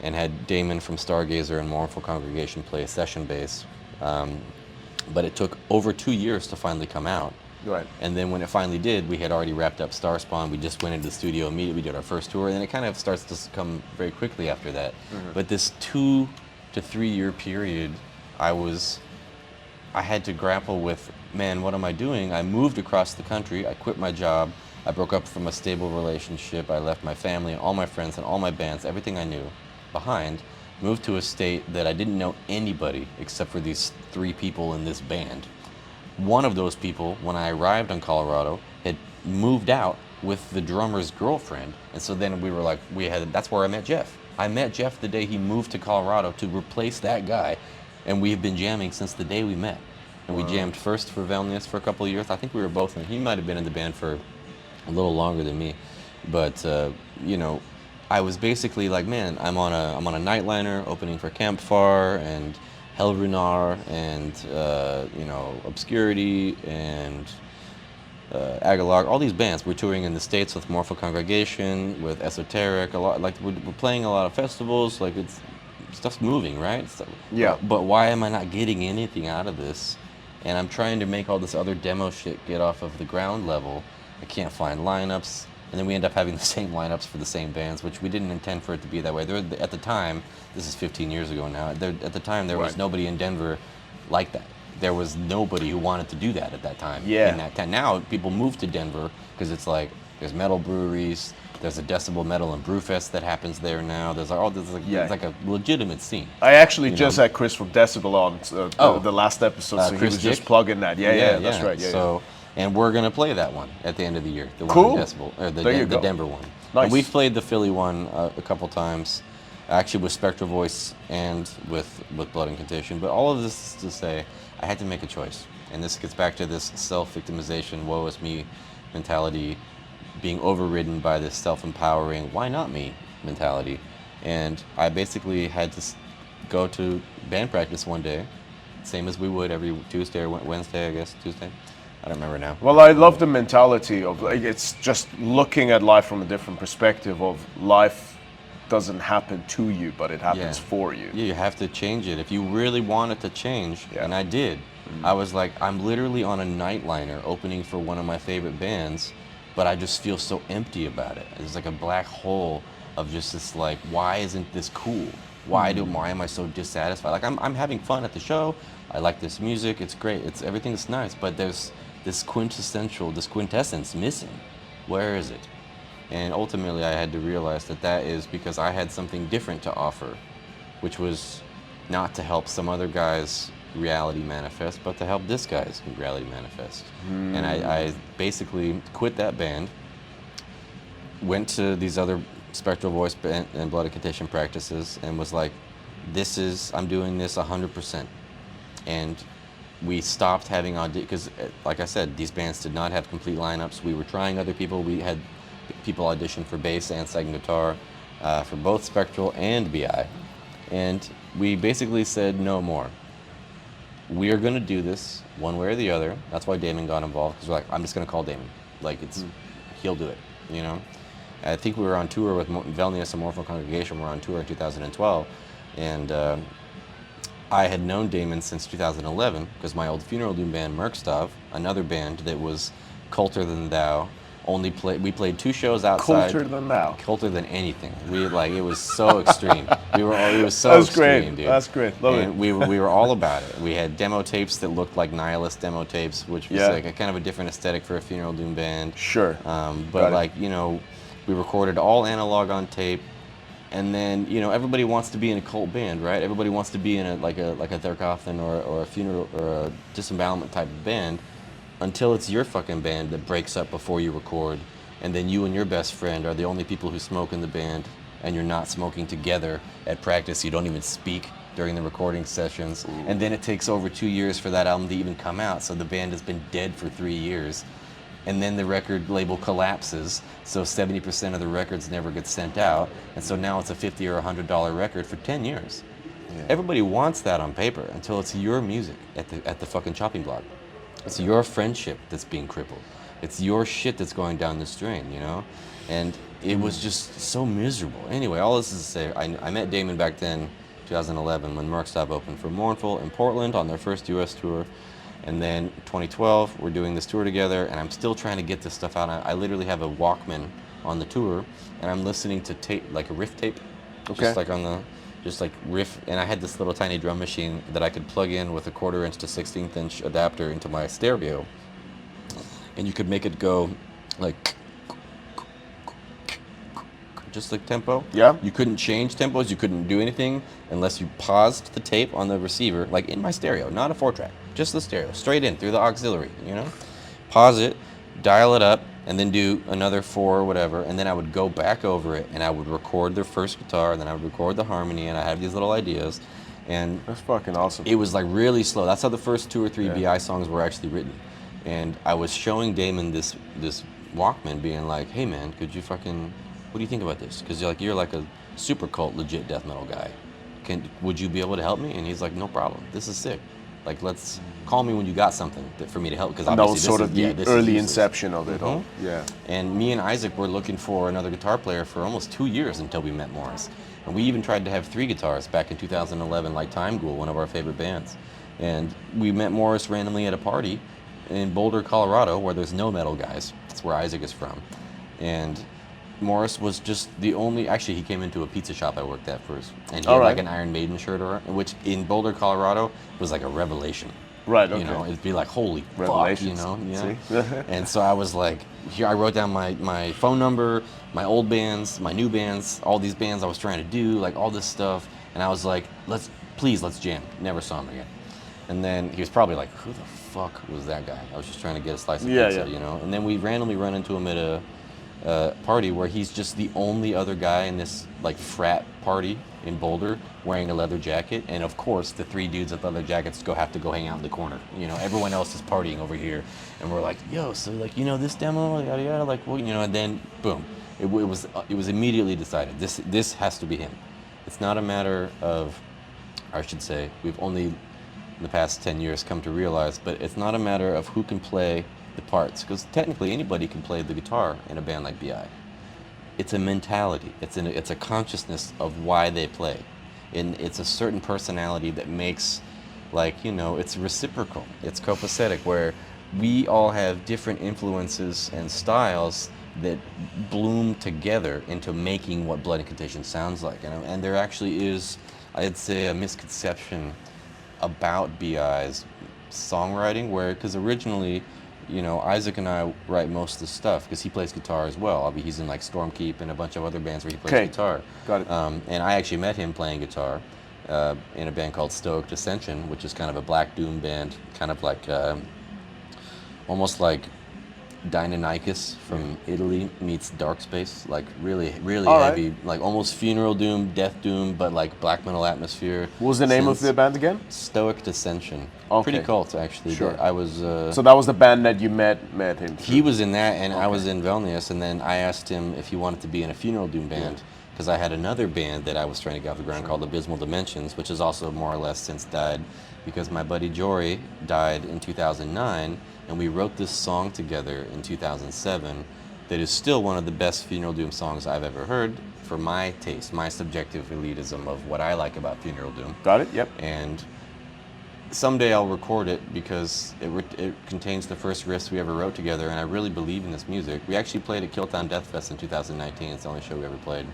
and had Damon from Stargazer and Mournful Congregation play a session bass. But it took over 2 years to finally come out. Right. And then when it finally did, we had already wrapped up Starspawn. We just went into the studio immediately. We did our first tour, and then it kind of starts to come very quickly after that. But this 2 to 3 year period, I had to grapple with, man, what am I doing? I moved across the country. I quit my job. I broke up from a stable relationship. I left my family and all my friends and all my bands, everything I knew, behind. Moved to a state that I didn't know anybody except for these 3 people in this band. One of those people, when I arrived in Colorado, had moved out with the drummer's girlfriend. And so then we were like, that's where I met Jeff. I met Jeff the day he moved to Colorado to replace that guy. And we've been jamming since the day we met. And we jammed first for Velnius for a couple of years. I think we were both he might have been in the band for a little longer than me. But, I was basically like, man, I'm on a nightliner opening for Campfire and Hellrunar and Obscurity and Agalog, all these bands. We're touring in the States with Morpho Congregation, with Esoteric, a lot. Like we're playing a lot of festivals. Like stuff's moving, right? Yeah. But why am I not getting anything out of this? And I'm trying to make all this other demo shit get off of the ground level. I can't find lineups, and then we end up having the same lineups for the same bands, which we didn't intend for it to be that way. At the time, this is 15 years ago now. At the time, there was nobody in Denver like that. There was nobody who wanted to do that at that time. Yeah. In that time. Now people move to Denver because it's like there's metal breweries, there's a Decibel Metal and Brewfest that happens there now. There's it's like a legitimate scene. I actually just had Chris from Decibel on the last episode, so he Chris was Dick? just plugging that. Yeah, that's right. Yeah, so, and we're gonna play that one at the end of the year. The Cool. one in Decibel, or the There you go. Denver one. Nice. And we've played the Philly one a couple times, actually with Spectral Voice and with Blood Incantation. But all of this is to say, I had to make a choice, and this gets back to this self-victimization, woe is me mentality, being overridden by this self-empowering, why not me mentality. And I basically had to go to band practice one day, same as we would every Tuesday or Wednesday, I guess, Tuesday. I don't remember now. Well, I love the mentality of like it's just looking at life from a different perspective of life doesn't happen to you, but it happens for you. Yeah, you have to change it. If you really want it to change, and I did, I was like, I'm literally on a nightliner opening for one of my favorite bands, but I just feel so empty about it. It's like a black hole of just this like, why isn't this cool? Why am I so dissatisfied? Like I'm having fun at the show. I like this music. It's great. Everything's nice, but there's this quintessence missing. Where is it? And ultimately, I had to realize that is because I had something different to offer, which was not to help some other guy's reality manifest, but to help this guy's reality manifest. And I basically quit that band, went to these other Spectral Voice and Blood Incantation practices, and was like, I'm doing this 100%. And we stopped having auditions, because like I said, these bands did not have complete lineups. We were trying other people. We had people audition for bass and second guitar for both Spectral and BI. And we basically said no more. We are going to do this one way or the other. That's why Damon got involved, because we're like, I'm just going to call Damon. Like, he'll do it, you know? I think we were on tour with Velnius and Morpho Congregation. We were on tour in 2012. And I had known Damon since 2011, because my old Funeral Doom band, Merkstav, another band that was culter than thou, we played 2 shows outside. Culter than thou. Culter than anything. It was so extreme. It was so That's extreme, great. dude. That's great. Love and it. we were all about it. We had demo tapes that looked like Nihilist demo tapes, which was like a kind of a different aesthetic for a Funeral Doom band. Sure. But like, we recorded all analog on tape. And then, everybody wants to be in a cult band, right? Everybody wants to be in a Therkothan or a funeral or a disembowelment type of band, until it's your fucking band that breaks up before you record, and then you and your best friend are the only people who smoke in the band, and you're not smoking together at practice. You don't even speak during the recording sessions. And then it takes over 2 years for that album to even come out, so the band has been dead for 3 years. And then the record label collapses, so 70% of the records never get sent out, and so now it's a $50 or $100 record for 10 years. Yeah. Everybody wants that on paper until it's your music at the fucking chopping block. It's your friendship that's being crippled. It's your shit that's going down this drain, And it was just so miserable. Anyway, all this is to say, I met Damon back then, 2011, when Merkstav opened for Mournful in Portland on their first US tour. And then 2012, we're doing this tour together, and I'm still trying to get this stuff out. I literally have a Walkman on the tour, and I'm listening to tape, like a riff tape, just like riff. And I had this little tiny drum machine that I could plug in with a 1/4" to 1/16" inch adapter into my stereo, and you could make it go like just like tempo. Yeah. You couldn't change tempos. You couldn't do anything unless you paused the tape on the receiver, like in my stereo, not a 4-track, just the stereo, straight in through the auxiliary. Pause it, dial it up, and then do another 4 or whatever, and then I would go back over it, and I would record the first guitar, and then I would record the harmony, and I have these little ideas, and that's fucking awesome. It was like really slow. That's how the first 2 or 3 BI songs were actually written. And I was showing Damon this Walkman, being like, hey man, could you fucking what do you think about this? Because you're like a super cult, legit death metal guy. Would you be able to help me? And he's like, no problem. This is sick. Like, let's call me when you got something for me to help. Because that was sort of the early inception of it all. Yeah. And me and Isaac were looking for another guitar player for almost 2 years until we met Morris. And we even tried to have 3 guitarists back in 2011, like Time Ghoul, one of our favorite bands. And we met Morris randomly at a party in Boulder, Colorado, where there's no metal guys. That's where Isaac is from. And Morris was just the only, actually he came into a pizza shop I worked at first, and he had like an Iron Maiden shirt on, which in Boulder, Colorado was like a revelation. Right, okay. You know, it'd be like, holy fuck, you know? Yeah. And so I was like, here I wrote down my phone number, my old bands, my new bands, all these bands I was trying to do, like all this stuff, and I was like, let's jam. Never saw him again. And then he was probably like, who the fuck was that guy? I was just trying to get a slice of pizza, you know? And then we randomly run into him at a party where he's just the only other guy in this like frat party in Boulder wearing a leather jacket, and of course the 3 dudes with leather jackets have to go hang out in the corner. You know, everyone else is partying over here, and we're like, yo, so like, you know, this demo, yada yada, like, well, you know, and then boom, it was immediately decided. This has to be him. It's not a matter of, I should say, we've only in the past 10 years come to realize, but it's not a matter of who can play the parts, because technically anybody can play the guitar in a band like BI. It's a mentality. It's a consciousness of why they play, and it's a certain personality that makes, like, you know, it's reciprocal. It's copacetic, where we all have different influences and styles that bloom together into making what Blood Incantation sounds like. And there actually is, I'd say, a misconception about BI's songwriting, because originally, you know, Isaac and I write most of the stuff because he plays guitar as well. I mean, he's in like Stormkeep and a bunch of other bands where he plays guitar. Got it. And I actually met him playing guitar in a band called Stoic Dissension, which is kind of a black doom band, kind of like almost like Deinonychus from Italy meets Dark Space, like really heavy, like almost funeral doom, death doom, but like black metal atmosphere. What was the name of the band again? Stoic Dissension. Okay. Pretty cult, actually. Sure. I was. So that was the band that you met him through. He was in that, and I was in Vilnius, and then I asked him if he wanted to be in a funeral doom band, because I had another band that I was trying to get off the ground called Abysmal Dimensions, which is also more or less since died, because my buddy Jory died in 2009, and we wrote this song together in 2007 that is still one of the best funeral doom songs I've ever heard, for my taste, my subjective elitism of what I like about funeral doom. Got it, yep. And someday I'll record it, because it contains the first riffs we ever wrote together, and I really believe in this music. We actually played at Killtown Death Fest in 2019. It's the only show we ever played.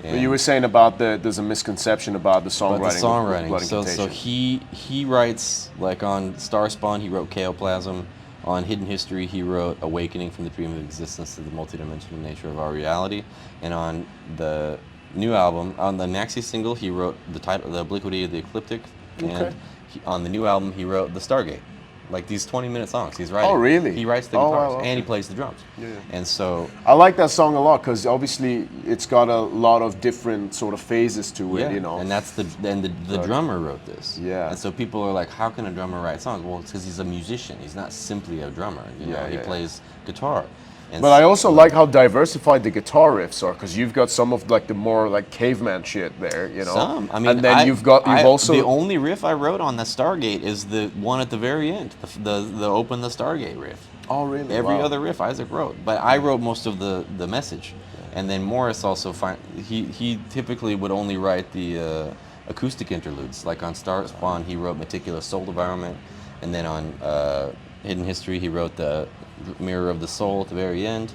But you were saying about there's a misconception about the songwriting. About the songwriting. Blood Incantation. So he writes, like on Starspawn, he wrote Chaoplasm. On Hidden History, he wrote Awakening from the Dream of Existence to the Multidimensional Nature of Our Reality. And on the new album, on the maxi single, he wrote the title, The Obliquity of the Ecliptic. Okay. And on the new album, he wrote The Stargate. Like these 20-minute songs he's writing. Oh, really? He writes the guitars, wow, okay. and he plays the drums. Yeah. And so I like that song a lot, because obviously it's got a lot of different sort of phases to it, you know. And that's the drummer wrote this. Yeah. And so people are like, how can a drummer write songs? Well, it's because he's a musician. He's not simply a drummer. You know, he plays guitar. And but I also like how diversified the guitar riffs are, because you've got some of like the more like caveman shit there, you know. Some. I mean, and then you've also the only riff I wrote on the Stargate is the one at the very end, the Open the Stargate riff. Oh, really? Every other riff Isaac wrote, but I wrote most of the message, and then Morris also he typically would only write the acoustic interludes. Like on Starspawn, he wrote Meticulous Soul Environment, and then on Hidden History, he wrote the Mirror of the Soul at the very end,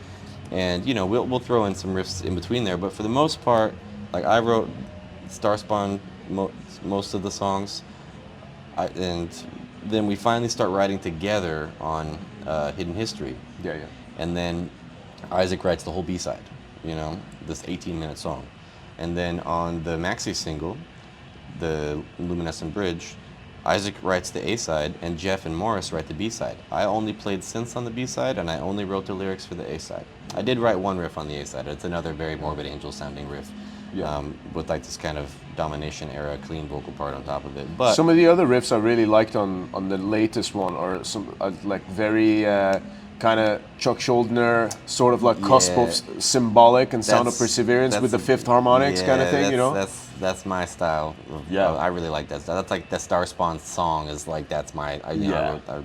and you know we'll throw in some riffs in between there. But for the most part, like I wrote Starspawn most of the songs, and then we finally start writing together on Hidden History. Yeah. And then Isaac writes the whole B-side, you know, this 18-minute song, and then on the maxi single, the Luminescent Bridge, Isaac writes the A-side, and Jeff and Morris write the B-side. I only played synths on the B-side, and I only wrote the lyrics for the A-side. I did write one riff on the A-side. It's another very Morbid Angel sounding riff, with like this kind of Domination era clean vocal part on top of it. But some of the other riffs I really liked on the latest one are some like very kind of Chuck Schuldiner, sort of like cusp of symbolic and sound of perseverance with the fifth harmonics kind of thing, you know? That's my style. I really like that. That's like the Starspawn song is like, that's my,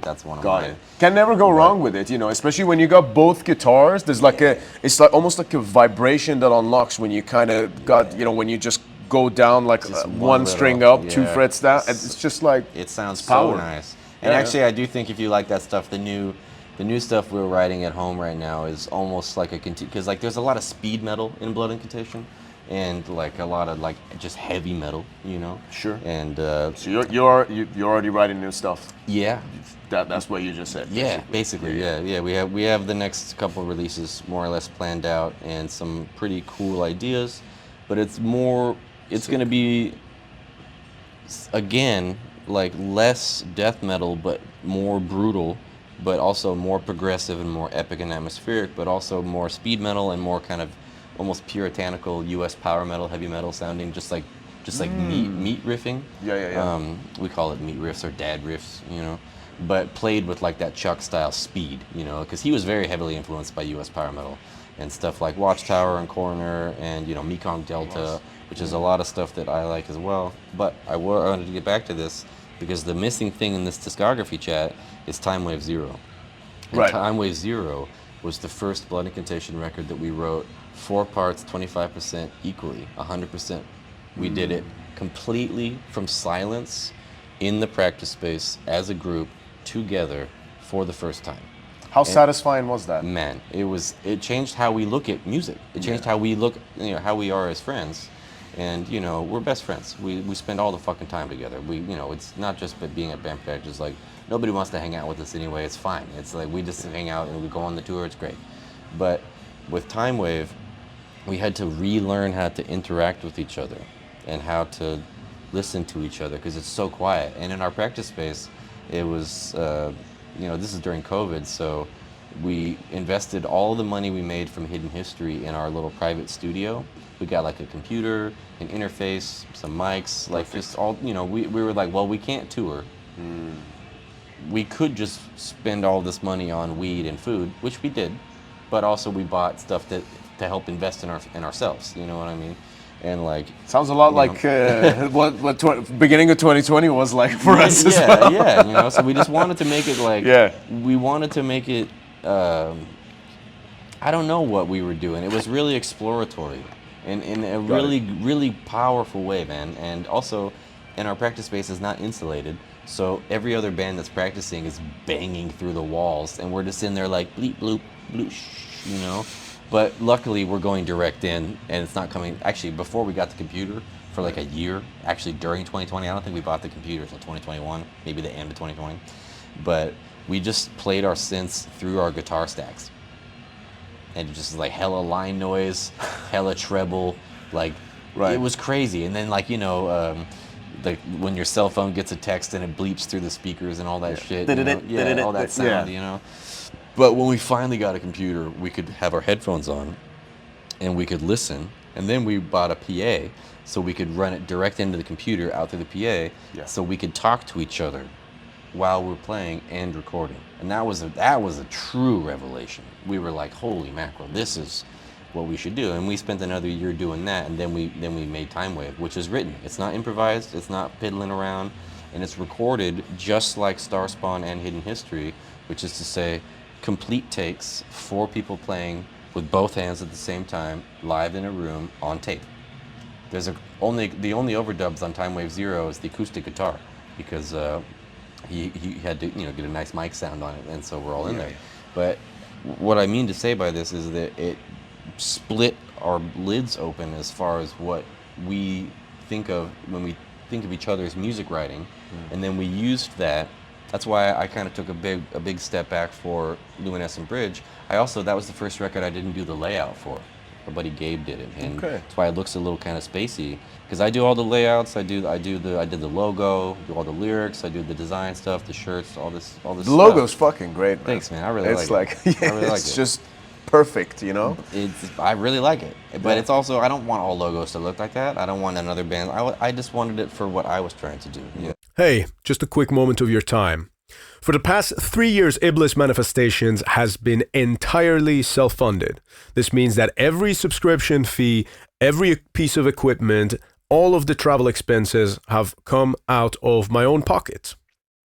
that's one of mine. Can never go wrong with it, you know, especially when you got both guitars. There's like it's like almost like a vibration that unlocks when you kind of got, you know, when you just go down like one string up, 2 frets down. It's just like, it sounds power. so nice. And actually, I do think if you like that stuff, the new stuff we're writing at home right now is almost like because like there's a lot of speed metal in Blood Incantation, and like a lot of like just heavy metal, you know. Sure. And so you're already writing new stuff. Yeah. That's what you just said. Yeah, basically. Yeah. We have the next couple of releases more or less planned out and some pretty cool ideas, but it's going to be again like less death metal but more brutal, but also more progressive and more epic and atmospheric, but also more speed metal and more kind of almost puritanical US power metal, heavy metal sounding, just like meat riffing. Yeah. We call it meat riffs or dad riffs, you know, but played with like that Chuck style speed, you know, because he was very heavily influenced by US power metal and stuff like Watchtower and Coroner and, you know, Mekong Delta, which is a lot of stuff that I like as well. But I wanted to get back to this because the missing thing in this discography chat is Time Wave Zero. And Time Wave Zero was the first Blood Incantation record that we wrote 4 parts, 25% equally, 100%. We did it completely from silence in the practice space as a group together for the first time. How satisfying was that? Man, it changed how we look at music. It changed how we look, you know, how we are as friends. And, you know, we're best friends. We spend all the fucking time together. You know, it's not just being at band practice. Like, nobody wants to hang out with us anyway. It's fine. It's like we just hang out and we go on the tour. It's great. But with Time Wave, we had to relearn how to interact with each other and how to listen to each other because it's so quiet. And in our practice space, it was, you know, this is during COVID, so we invested all the money we made from Hidden History in our little private studio. We got like a computer, an interface, some mics, like just all, you know, we were like, well, we can't tour. We could just spend all this money on weed and food, which we did, but also we bought stuff to help invest in ourselves, you know what I mean? And like, sounds a lot like what beginning of 2020 was like for us as well. Yeah, you know, so we just wanted to make it like, we wanted to make it, I don't know what we were doing. It was really exploratory and in a really powerful way, man. And also, and our practice space is not insulated, so every other band that's practicing is banging through the walls, and we're just in there like bleep, bloop, bloosh, you know? But luckily, we're going direct in, and it's not coming. Actually, before we got the computer for like a year, actually during 2020, I don't think we bought the computer until 2021, maybe the end of 2020. But we just played our synths through our guitar stacks. And it just like hella line noise, hella treble, like it was crazy. And then like, you know, when your cell phone gets a text and it bleeps through the speakers and all that shit, you know? All that sound, you know. But when we finally got a computer, we could have our headphones on and we could listen. And then we bought a PA so we could run it direct into the computer out through the PA so we could talk to each other while we're playing and recording. And that was a true revelation. We were like, holy mackerel, this is what we should do. And we spent another year doing that, and then we made Time Wave, which is written. It's not improvised, it's not piddling around, and it's recorded just like Starspawn and Hidden History, which is to say, complete takes, 4 people playing with both hands at the same time, live in a room on tape. There's the only overdubs on Time Wave Zero is the acoustic guitar, because he had to, you know, get a nice mic sound on it, and so we're all in there. But what I mean to say by this is that it split our lids open as far as what we think of when we think of each other's music writing, and then we used that. That's why I kind of took a big step back for Luminescent Bridge. that was the first record I didn't do the layout for. My buddy Gabe did it, and that's why it looks a little kind of spacey. Because I do all the layouts, I did the logo, do all the lyrics, I do the design stuff, the shirts, all this. The logo's fucking great, man. Thanks, man. I really like it. It's like it's just perfect, you know. I really like it, but it's also I don't want all logos to look like that. I don't want another band. I just wanted it for what I was trying to do. Yeah. Hey, just a quick moment of your time. For the past 3 years, Iblis Manifestations has been entirely self-funded. This means that every subscription fee, every piece of equipment, all of the travel expenses have come out of my own pocket.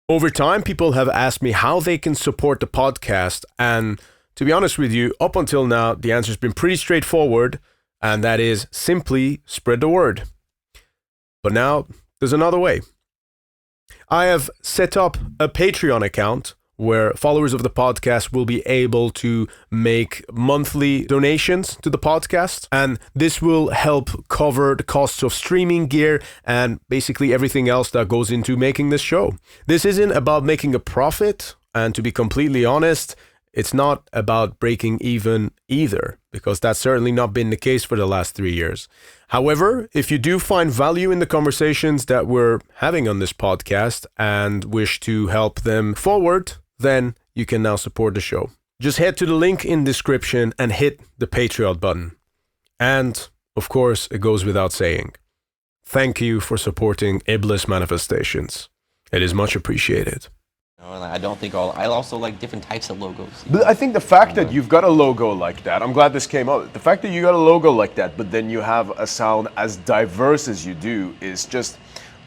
Over time, people have asked me how they can support the podcast, and to be honest with you, up until now, the answer's been pretty straightforward, and that is simply spread the word. But now, there's another way. I have set up a Patreon account where followers of the podcast will be able to make monthly donations to the podcast, and this will help cover the costs of streaming gear and basically everything else that goes into making this show. This isn't about making a profit, and to be completely honest, it's not about breaking even either, because that's certainly not been the case for the last 3 years. However, if you do find value in the conversations that we're having on this podcast and wish to help them forward, then you can now support the show. Just head to the link in description and hit the Patreon button. And, of course, it goes without saying, thank you for supporting Iblis Manifestations. It is much appreciated. I don't think I also like different types of logos. But I think the fact that you've got a logo like that, I'm glad this came out. The fact that you got a logo like that, but then you have a sound as diverse as you do is just,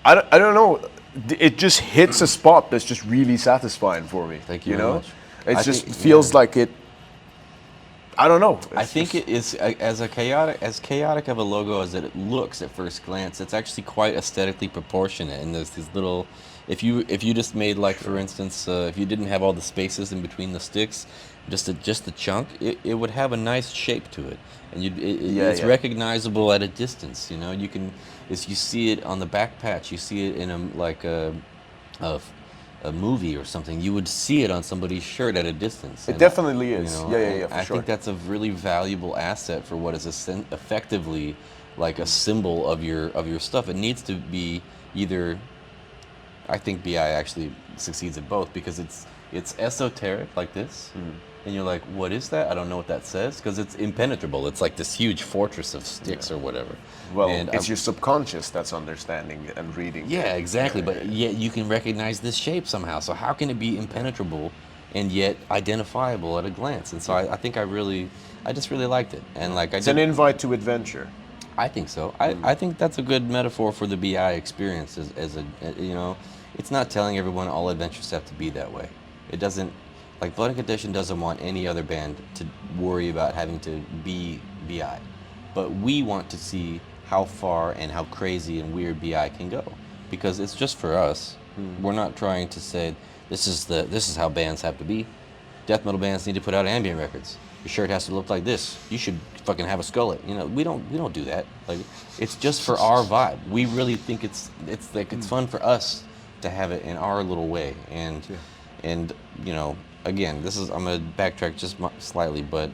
I don't know, it just hits a spot that's just really satisfying for me. Thank you very much. It just feels like it, I don't know. I think it is as chaotic of a logo as it looks at first glance. It's actually quite aesthetically proportionate, and there's these little. If you just made, like, for instance, if you didn't have all the spaces in between the sticks, just the chunk, it would have a nice shape to it, and it's recognizable at a distance. You know, you see it on the back patch, you see it in a movie or something. You would see it on somebody's shirt at a distance. It definitely is. You know, Yeah, for I sure. think that's a really valuable asset for what is effectively like a symbol of your stuff. It needs to be either. I think BI actually succeeds at both, because it's esoteric like this, and you're like, what is that? I don't know what that says, because it's impenetrable. It's like this huge fortress of sticks or whatever. Well, and it's your subconscious that's understanding and reading. Yeah, exactly. But yet you can recognize this shape somehow. So how can it be impenetrable and yet identifiable at a glance? And so I think I just really liked it. And like it's an invite to adventure. I think so. I think that's a good metaphor for the BI experience as a you know. It's not telling everyone all adventures have to be that way. It doesn't, like Blood Incantation doesn't want any other band to worry about having to be BI. But we want to see how far and how crazy and weird BI can go. Because it's just for us. We're not trying to say, this is how bands have to be. Death metal bands need to put out ambient records. Your shirt has to look like this. You should fucking have a skullet. You know, we don't do that. Like, it's just for our vibe. We really think it's fun for us to have it in our little way, and you know, again, I'm gonna backtrack just slightly, but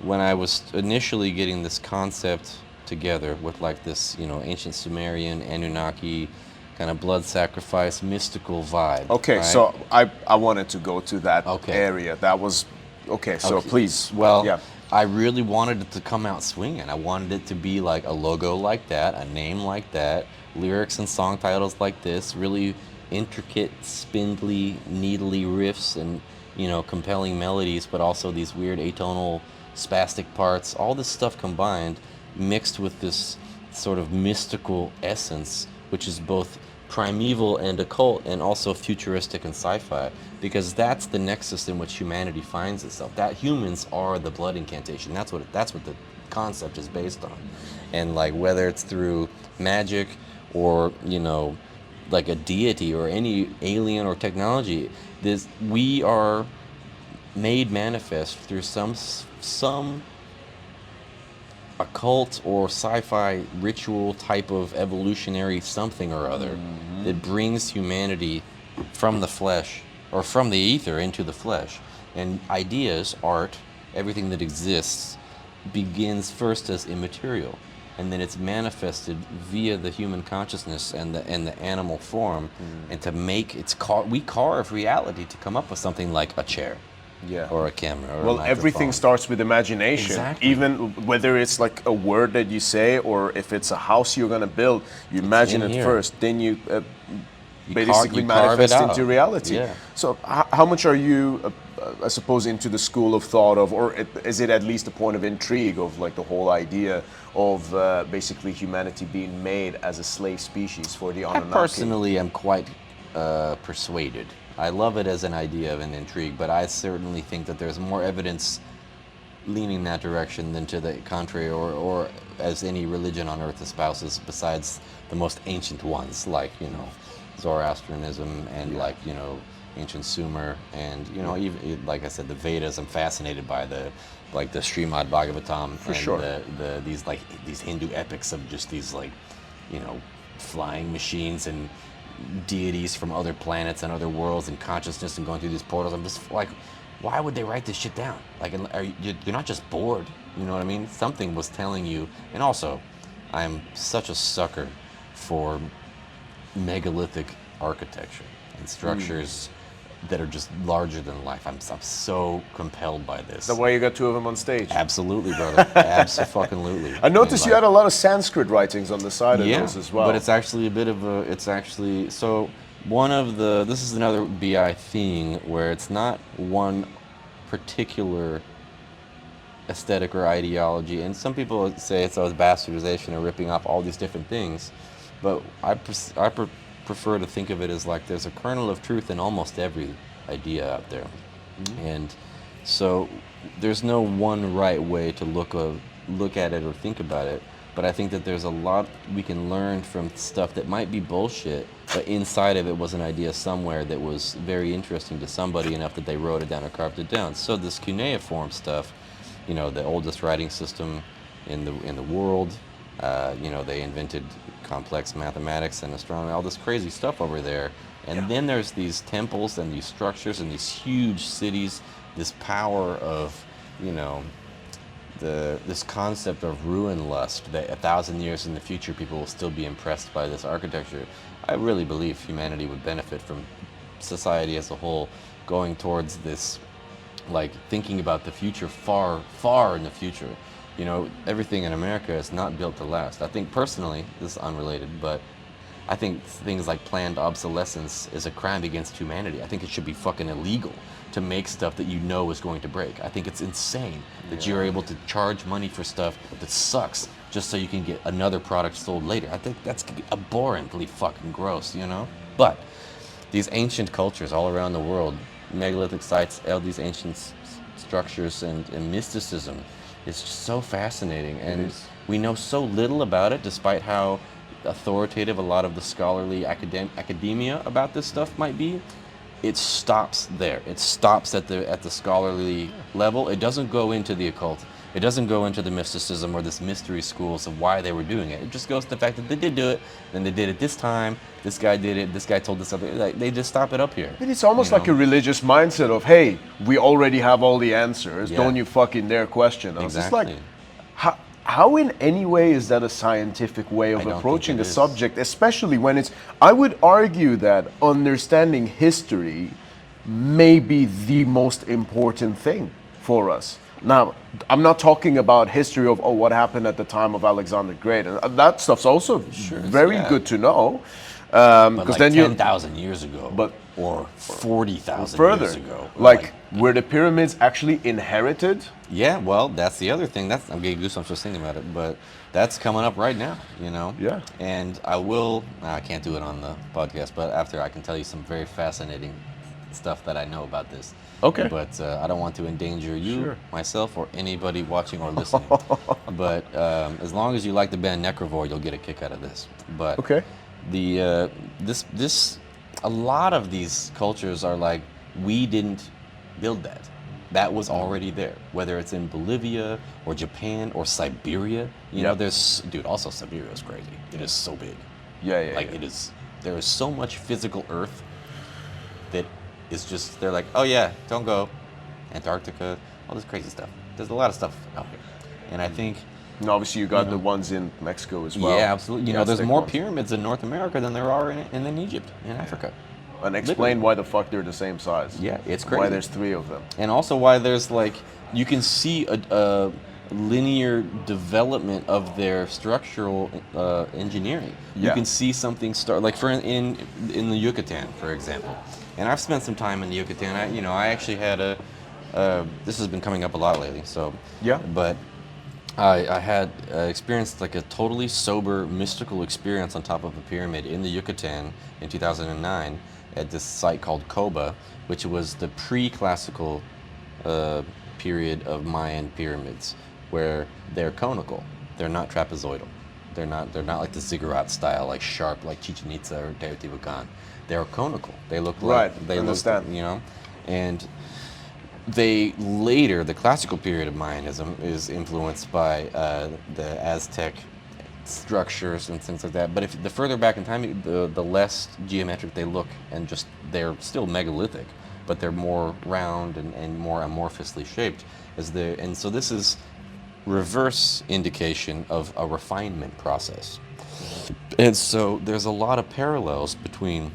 when I was initially getting this concept together with like this, you know, ancient Sumerian, Anunnaki, kind of blood sacrifice, mystical vibe. Okay, right? so I wanted to go to that area. That was okay. So please, well, I really wanted it to come out swinging. I wanted it to be like a logo like that, a name like that, lyrics and song titles like this, really intricate, spindly, needly riffs and, you know, compelling melodies, but also these weird atonal spastic parts, all this stuff combined, mixed with this sort of mystical essence, which is both primeval and occult and also futuristic and sci-fi, because that's the nexus in which humanity finds itself. That humans are the Blood Incantation. That's what the concept is based on. And like, whether it's through magic or, you know, like a deity or any alien or technology, we are made manifest through some occult or sci-fi ritual type of evolutionary something or other that brings humanity from the flesh or from the ether into the flesh. And ideas, art, everything that exists begins first as immaterial, and then it's manifested via the human consciousness and the animal form, and to make we carve reality to come up with something like a chair, or a camera, or well, everything starts with imagination. Exactly. Even whether it's like a word that you say, or if it's a house you're gonna build, you imagine it first, then you basically you carve it manifest out. into reality. Yeah. So how much are you, I suppose, into the school of thought of, or is it at least a point of intrigue of like the whole idea of basically humanity being made as a slave species for the I Anunnaki? personally am quite persuaded. I love it as an idea of an intrigue, but I certainly think that there's more evidence leaning that direction than to the contrary, or as any religion on earth espouses, besides the most ancient ones, like, you know, Zoroastrianism and like, you know, ancient Sumer, and, you know, even like I said, the Vedas. I'm fascinated by the Srimad Bhagavatam For and sure. these Hindu epics of just these, like, you know, flying machines and deities from other planets and other worlds and consciousness and going through these portals. I'm just like, why would they write this shit down? Like, you're not just bored, you know what I mean? Something was telling you. And also, I'm such a sucker for megalithic architecture and structures that are just larger than life. I'm so compelled by this. Is that why you got two of them on stage? Absolutely, brother. Absolutely. I noticed you had a lot of Sanskrit writings on the side of Yeah, those as well. but it's actually a bit of a, it's actually, so one of the, this is another BI thing where it's not one particular aesthetic or ideology, and some people say it's always bastardization or ripping off all these different things, but I prefer to think of it as like there's a kernel of truth in almost every idea out there. And so there's no one right way to look at it or think about it, but I think that there's a lot we can learn from stuff that might be bullshit, but inside of it was an idea somewhere that was very interesting to somebody enough that they wrote it down or carved it down. So this cuneiform stuff, you know, the oldest writing system in the world, you know, they invented complex mathematics and astronomy, all this crazy stuff over there. And then there's these temples and these structures and these huge cities, this power of, you know, this concept of ruin lust, that 1,000 years in the future people will still be impressed by this architecture. I really believe humanity would benefit from society as a whole going towards this, like thinking about the future far, far in the future. You know, everything in America is not built to last. I think personally, this is unrelated, but I think things like planned obsolescence is a crime against humanity. I think it should be fucking illegal to make stuff that you know is going to break. I think it's insane that you're able to charge money for stuff that sucks just so you can get another product sold later. I think that's abhorrently fucking gross, you know? But these ancient cultures all around the world, megalithic sites, all these ancient structures and mysticism, it's just so fascinating, and we know so little about it, despite how authoritative a lot of the scholarly academia about this stuff might be. It stops there. It stops at the scholarly level. It doesn't go into the occult. It doesn't go into the mysticism or this mystery schools of why they were doing it. It just goes to the fact that they did do it, then they did it this time, this guy did it, this guy told us something. Like, they just stop it up here. But it's almost like a religious mindset of, hey, we already have all the answers, don't you fucking dare question us. Exactly. It's like, how in any way is that a scientific way of don't approaching think the it is. subject, especially when it's, I would argue that understanding history may be the most important thing for us. Now, I'm not talking about history of, what happened at the time of Alexander the Great. And that stuff's also very good to know. But like then 10,000 years ago, But- or 40,000 further, years ago. like, were the pyramids actually inherited? Yeah, well, that's the other thing. I'm getting goosebumps just thinking about it, but that's coming up right now, you know? Yeah. And I can't do it on the podcast, but after I can tell you some very fascinating stuff that I know about this. Okay. But I don't want to endanger you, Sure. myself, or anybody watching or listening. But as long as you like the band Necrovore, you'll get a kick out of this. But Okay. a lot of these cultures are like, we didn't build that. That was already there. Whether it's in Bolivia or Japan or Siberia, you know, also Siberia is crazy. It is so big. It is, there is so much physical earth that is just, they're like, oh yeah, don't go. Antarctica, all this crazy stuff. There's a lot of stuff out here. And I think, And obviously you got the ones in Mexico as well. yeah, absolutely. You know, there's Aztec more ones. pyramids in North America than there are in Egypt, in Africa. And explain why the fuck they're the same size. Yeah, it's Why crazy. there's 3 of them. And also why there's like, you can see linear development of their structural engineering. You can see something start, like in the Yucatan, for example. And I've spent some time in the Yucatan. I actually had this has been coming up a lot lately. So Yeah. but I had experienced like a totally sober, mystical experience on top of a pyramid in the Yucatan in 2009 at this site called Coba, which was the pre-classical period of Mayan pyramids, where they're conical. They're not trapezoidal. They're not like the ziggurat style, like sharp, like Chichen Itza or Teotihuacan. They're conical. They look like they understand. look, and they later, the classical period of Mayanism is influenced by the Aztec structures and things like that. But if the further back in time, the less geometric they look, and just they're still megalithic, but they're more round and more amorphously shaped. And so this is reverse indication of a refinement process. And so there's a lot of parallels between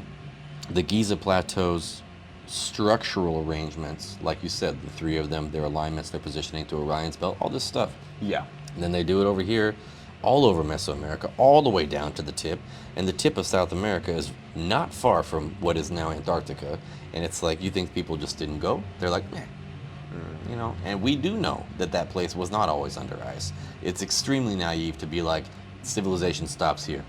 the Giza Plateau's structural arrangements, like you said, the three of them, their alignments, their positioning to Orion's belt, all this stuff. Yeah. And then they do it over here, all over Mesoamerica, all the way down to the tip. And the tip of South America is not far from what is now Antarctica. And it's like, you think people just didn't go? They're like, meh. And we do know that place was not always under ice. It's extremely naive to be like, civilization stops here.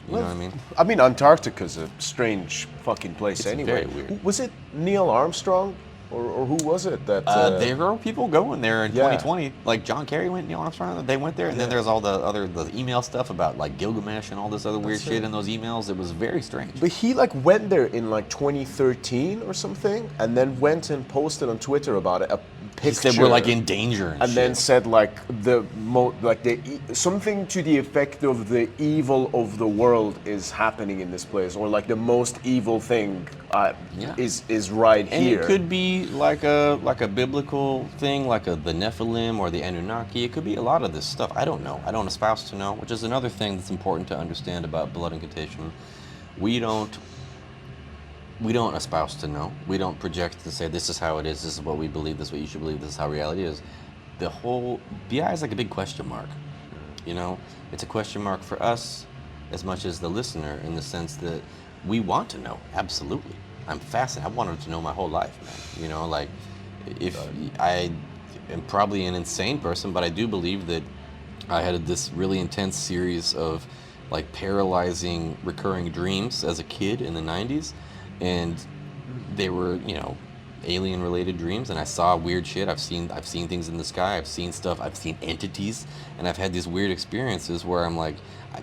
You know what I mean? I mean, Antarctica's a strange fucking place It's anyway. very weird. Was it Neil Armstrong? Or who was it that... There were people going there in Yeah. 2020. Like John Kerry went, Neil Armstrong, they went there. And then there's all the email stuff about like Gilgamesh and all this other weird shit in those emails. It was very strange. But he like went there in like 2013 or something, and then went and posted on Twitter about it, a He picture. said we're like in danger and shit. then said like something to the effect of the evil of the world is happening in this place, or like the most evil thing is right And here. it could be like a biblical thing, like the Nephilim or the Anunnaki. It could be a lot of this stuff. I don't know. I don't espouse to know, which is another thing that's important to understand about Blood Incantation. We don't espouse to know. We don't project to say this is how it is, this is what we believe, this is what you should believe, this is how reality is. The whole BI is like a big question mark. It's a question mark for us as much as the listener, in the sense that we want to know, absolutely. I'm fascinated. I wanted to know my whole life, man. Like, if I am probably an insane person, but I do believe that I had this really intense series of like paralyzing recurring dreams as a kid in the 90s, and they were, alien related dreams, and I saw weird shit. I've seen things in the sky, I've seen stuff, I've seen entities, and I've had these weird experiences where I'm like,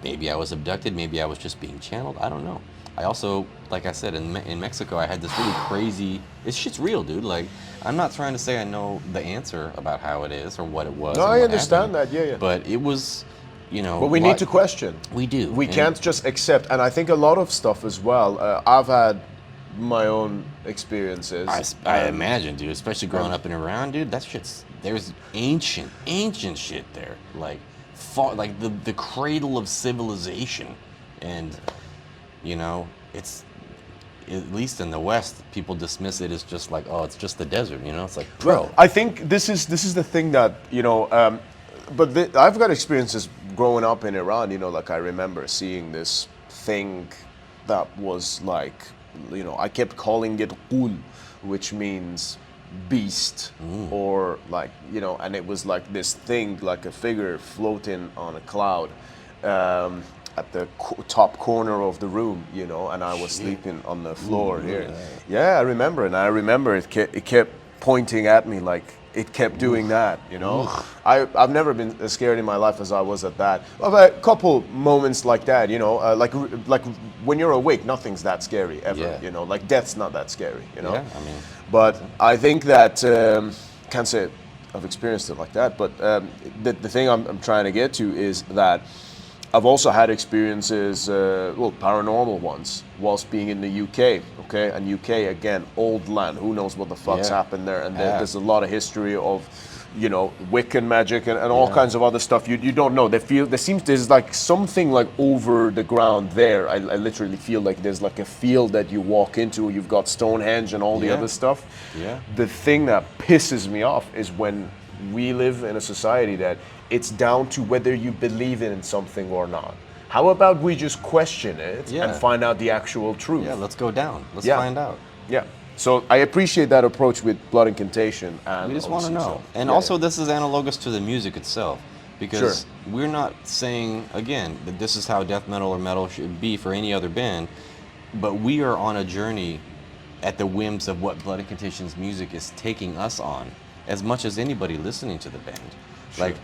maybe I was abducted, maybe I was just being channeled, I don't know. I also, like I said, in Mexico, I had this really crazy, this shit's real, dude. Like, I'm not trying to say I know the answer about how it is or what it was. No, I understand that, yeah. But it was, But we need to question. We do. We can't just accept, and I think a lot of stuff as well. I've had my own experiences. I imagine, dude, especially growing up in Iran, dude, there's ancient shit there. Like, like the cradle of civilization. And, it's, at least in the West, people dismiss it as just like, oh, it's just the desert, It's like, bro. I think this is the thing that, but I've got experiences growing up in Iran, like I remember seeing this thing that was like, I kept calling it Qul, which means beast, or like, and it was like this thing, like a figure floating on a cloud at the top corner of the room, and I was sleeping on the floor here. Yeah, I remember, and I remember it kept pointing at me, like it kept doing that, I've never been as scared in my life as I was at that. I've had a couple moments like that, like when you're awake, nothing's that scary ever, like death's not that scary, Yeah, But I think that, can't say I've experienced it like that, but the thing I'm trying to get to is that I've also had experiences, paranormal ones, whilst being in the UK, okay? And UK, again, old land, who knows what the fuck's happened there. And there's a lot of history of, Wiccan magic and all kinds of other stuff you don't know. There's like something like over the ground there. I literally feel like there's like a field that you walk into, you've got Stonehenge and all the other stuff. Yeah. The thing that pisses me off is when we live in a society that it's down to whether you believe in something or not. How about we just question it and find out the actual truth? Yeah, let's go down. Let's find out. Yeah. So I appreciate that approach with Blood Incantation. And we just want to know. And yeah. also, this is analogous to the music itself. Because we're not saying, again, that this is how death metal or metal should be for any other band, but we are on a journey at the whims of what Blood Incantation's music is taking us on, as much as anybody listening to the band. Like,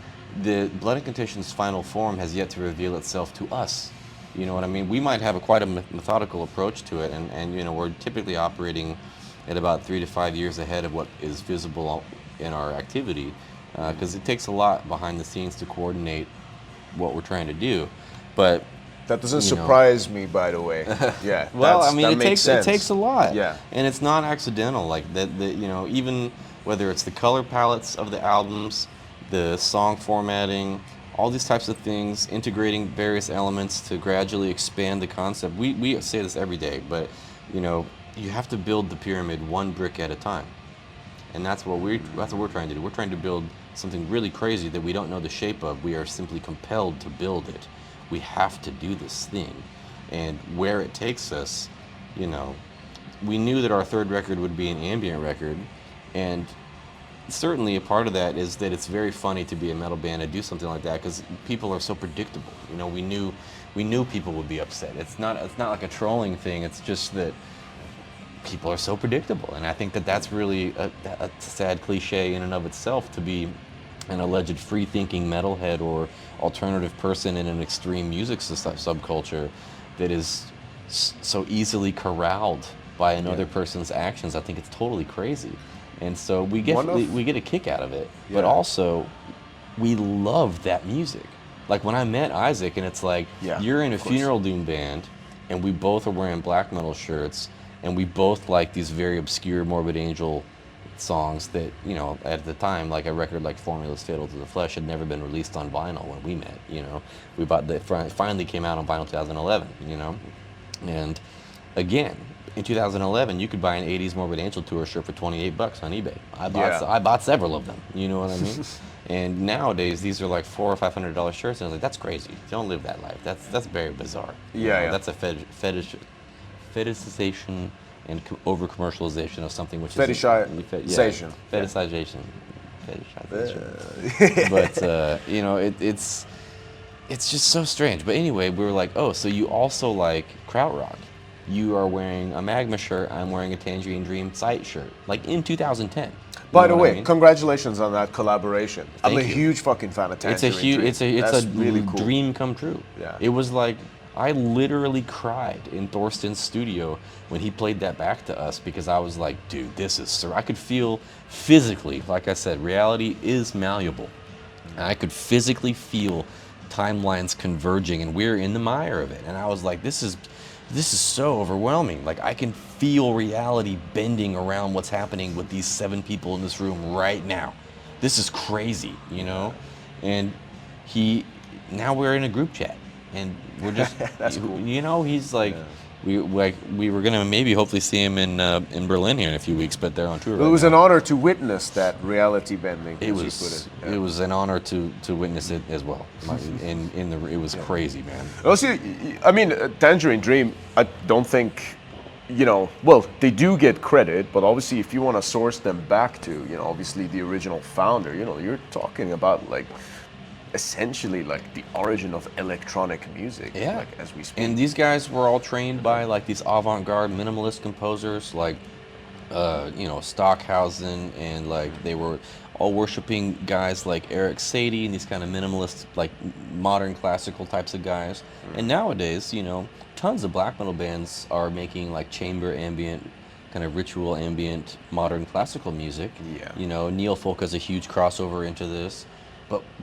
the Blood Incantation's final form has yet to reveal itself to us. You know what I mean? We might have quite a methodical approach to it, and you know, we're typically operating at about 3 to 5 years ahead of what is visible in our activity, because it takes a lot behind the scenes to coordinate what we're trying to do. But that doesn't surprise me, by the way. Yeah. Well, I mean, it takes a lot. Yeah. And it's not accidental. Like that, you know, even whether it's the color palettes of the albums, the song formatting, all these types of things, integrating various elements to gradually expand the concept. We say this every day, but you know, you have to build the pyramid one brick at a time, and that's what we're trying to do. We're trying to build something really crazy that we don't know the shape of. We are simply compelled to build it. We have to do this thing, and where it takes us, you know, we knew that our third record would be an ambient record, and certainly a part of that is that it's very funny to be a metal band and do something like that because people are so predictable. You know, we knew people would be upset. It's not like a trolling thing. It's just that people are so predictable, and I think that that's really a sad cliche in and of itself, to be an alleged free-thinking metalhead or alternative person in an extreme music subculture that is so easily corralled by another person's actions. I think it's totally crazy. And so we get a kick out of it, but also we love that music. Like when I met Isaac, and it's like, you're in a funeral doom band, and we both are wearing black metal shirts, and we both like these very obscure Morbid Angel songs that, you know, at the time, like a record like Formula's Fatal to the Flesh had never been released on vinyl when we met. You know, it finally came out on vinyl 2011. You know, and again, in 2011, you could buy an 80s Morbid Angel tour shirt for $28 on eBay. I bought several of them. You know what I mean? And nowadays, these are like $400 or $500 shirts, and I was like, that's crazy. Don't live that life. That's very bizarre. That's a fetishization and over commercialization of something which fetishization. Fetishization. But you know, it's just so strange. But anyway, we were like, oh, so you also like krautrock. You are wearing a Magma shirt, I'm wearing a Tangerine Dream site shirt, like in 2010. By the way, congratulations on that collaboration. I'm a huge fucking fan of Tangerine Dream. It's a really cool dream come true. Yeah. It was like, I literally cried in Thorsten's studio when he played that back to us, because I was like, dude, this is, I could feel physically, like I said, reality is malleable. And I could physically feel timelines converging, and we're in the mire of it. And I was like, this is so overwhelming. Like, I can feel reality bending around what's happening with these 7 people in this room right now. This is crazy, you know? And now we're in a group chat, and we're just, that's cool. You know, he's like, we were gonna maybe hopefully see him in Berlin here in a few weeks, but they're on tour. It was an honor to witness that reality bending. It was an honor to witness it as well. It was crazy, man. Also, I mean, Tangerine Dream, I don't think, you know, well, they do get credit, but obviously if you want to source them back to, you know, obviously the original founder, you know, you're talking about like essentially like the origin of electronic music, like, as we speak. And these guys were all trained by like these avant-garde minimalist composers, like you know, Stockhausen, and like they were all worshiping guys like Eric Satie and these kind of minimalist, like modern classical types of guys. And nowadays, you know, tons of black metal bands are making like chamber ambient, kind of ritual ambient modern classical music. You know, Neofolk has a huge crossover into this.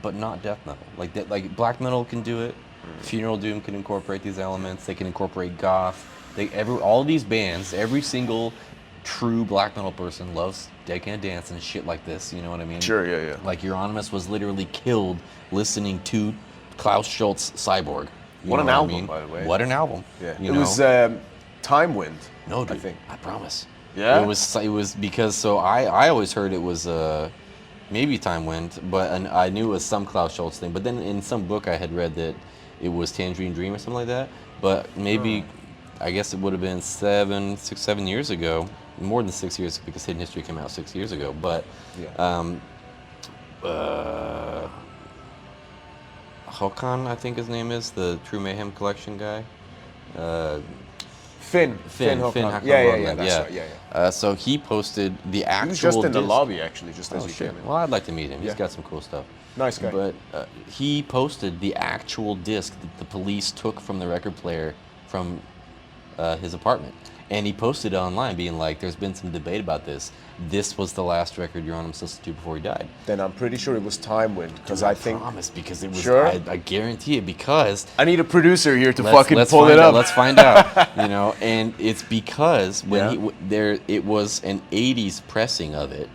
But not death metal. Like that, like black metal can do it. Funeral Doom can incorporate these elements. They can incorporate goth. All these bands, every single true black metal person loves Dead Can Dance and shit like this. You know what I mean? Sure, yeah. Like Euronymous was literally killed listening to Klaus Schultz Cyborg. What an album, by the way. What an album. Yeah. It was Time Wind. No, dude. I think. I promise. Yeah. It was because I always heard it was maybe Time Wind, and I knew it was some Klaus Schulze thing. But then in some book I had read that it was Tangerine Dream or something like that. But maybe, I guess it would have been 7 years ago, more than 6 years, because Hidden History came out 6 years ago. But Håkan, I think his name is, the True Mayhem collection guy. Finn Håkan yeah, that's right. So he posted the actual. He was just in the disc. lobby actually, just as you Shit. came in. Well, I'd like to meet him. He's Yeah. got some cool stuff. Nice guy. But he posted the actual disc that the police took from the record player from his apartment. And he posted it online being like, there's been some debate about this. This was the last record Euronymous listened to before he died. Then I'm pretty sure it was Time Wind, because Dude, I think... promise, because it was, Sure? I guarantee it, because... I need a producer here to let's fucking pull find it out, up. let's find out, you know, and it's because when Yeah. it was an 80s pressing of it,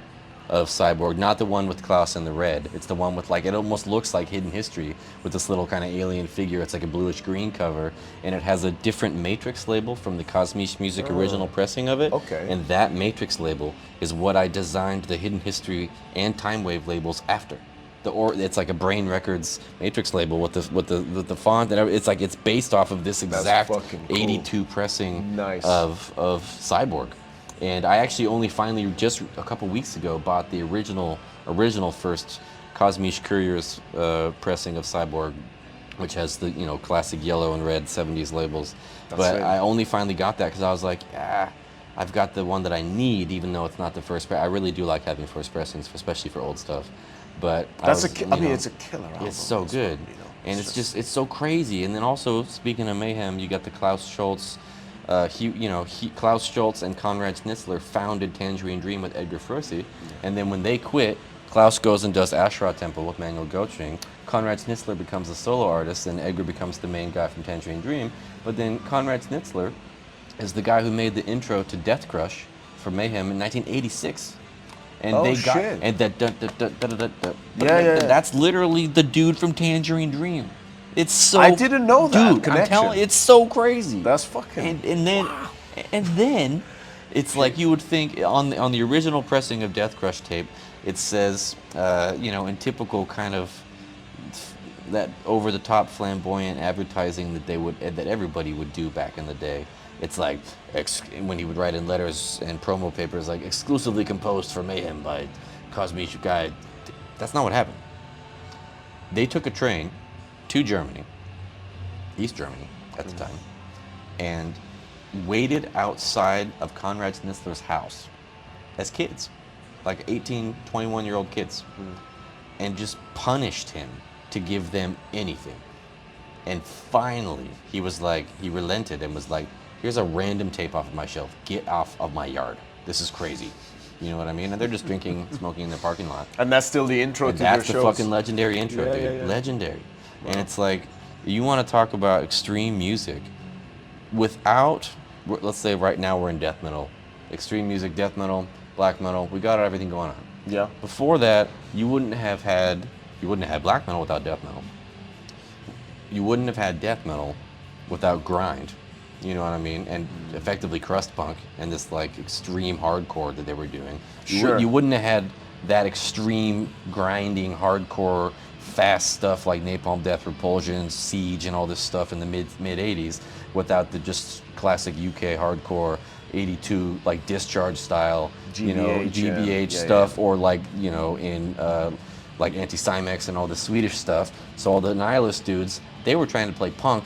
of Cyborg, not the one with Klaus and the red. It's the one with, like, it almost looks like Hidden History with this little kind of alien figure. It's like a bluish green cover, and it has a different Matrix label from the Cosmic Music original pressing of it. Okay. And that Matrix label is what I designed the Hidden History and Time Wave labels after. It's like a Brain Records Matrix label with the font and everything. It's like it's based off of this exact fucking cool. 82 pressing Nice. of Cyborg. And I actually only finally just a couple weeks ago bought the original first Cosmic Courier's pressing of Cyborg, which has the classic yellow and red 70s labels. But it. I only finally got that because I was like, I've got the one that I need, even though it's not the first. I really do like having first pressings, especially for old stuff. But That's it's a killer album. it's so good, and it's so crazy. And then also, speaking of mayhem, you got the Klaus Schulze. Klaus Schulze and Konrad Schnitzler founded Tangerine Dream with Edgar Froese, and then when they quit, Klaus goes and does Asherah Temple with Manuel Gottsching. Konrad Schnitzler becomes a solo artist, and Edgar becomes the main guy from Tangerine Dream. But then Konrad Schnitzler is the guy who made the intro to Death Crush for Mayhem in 1986. And shit. And that Yeah. that's literally the dude from Tangerine Dream. It's so I didn't know that dude, connection. I'm telling, it's so crazy. That's fucking... And then it's like you would think on the original pressing of Death Crush tape, it says in typical kind of that over the top flamboyant advertising that everybody would do back in the day. It's like when he would write in letters and promo papers like exclusively composed for Mayhem by Cosmic Guy. That's not what happened. They took a train to Germany, East Germany at the time, and waited outside of Konrad Schnitzler's house as kids, like 18, 21-year-old kids, and just punished him to give them anything. And finally, he relented and was like, here's a random tape off of my shelf. Get off of my yard. This is crazy. You know what I mean? And they're just drinking, smoking in the parking lot. And that's still the intro And to your that's the shows. fucking legendary intro, Yeah, dude. yeah, yeah. Legendary. Wow. And it's like, you want to talk about extreme music without, let's say right now we're in death metal. Extreme music, death metal, black metal, we got everything going on. Yeah. Before that, you wouldn't have had black metal without death metal. You wouldn't have had death metal without grind. You know what I mean? And effectively crust punk and this like extreme hardcore that they were doing. You wouldn't have had that extreme grinding hardcore fast stuff like Napalm Death, Repulsion, Siege, and all this stuff in the mid 80s without the just classic UK hardcore 82 like Discharge style, GBH stuff, or like in like Anti-Cymex and all the Swedish stuff. So all the Nihilist dudes, they were trying to play punk.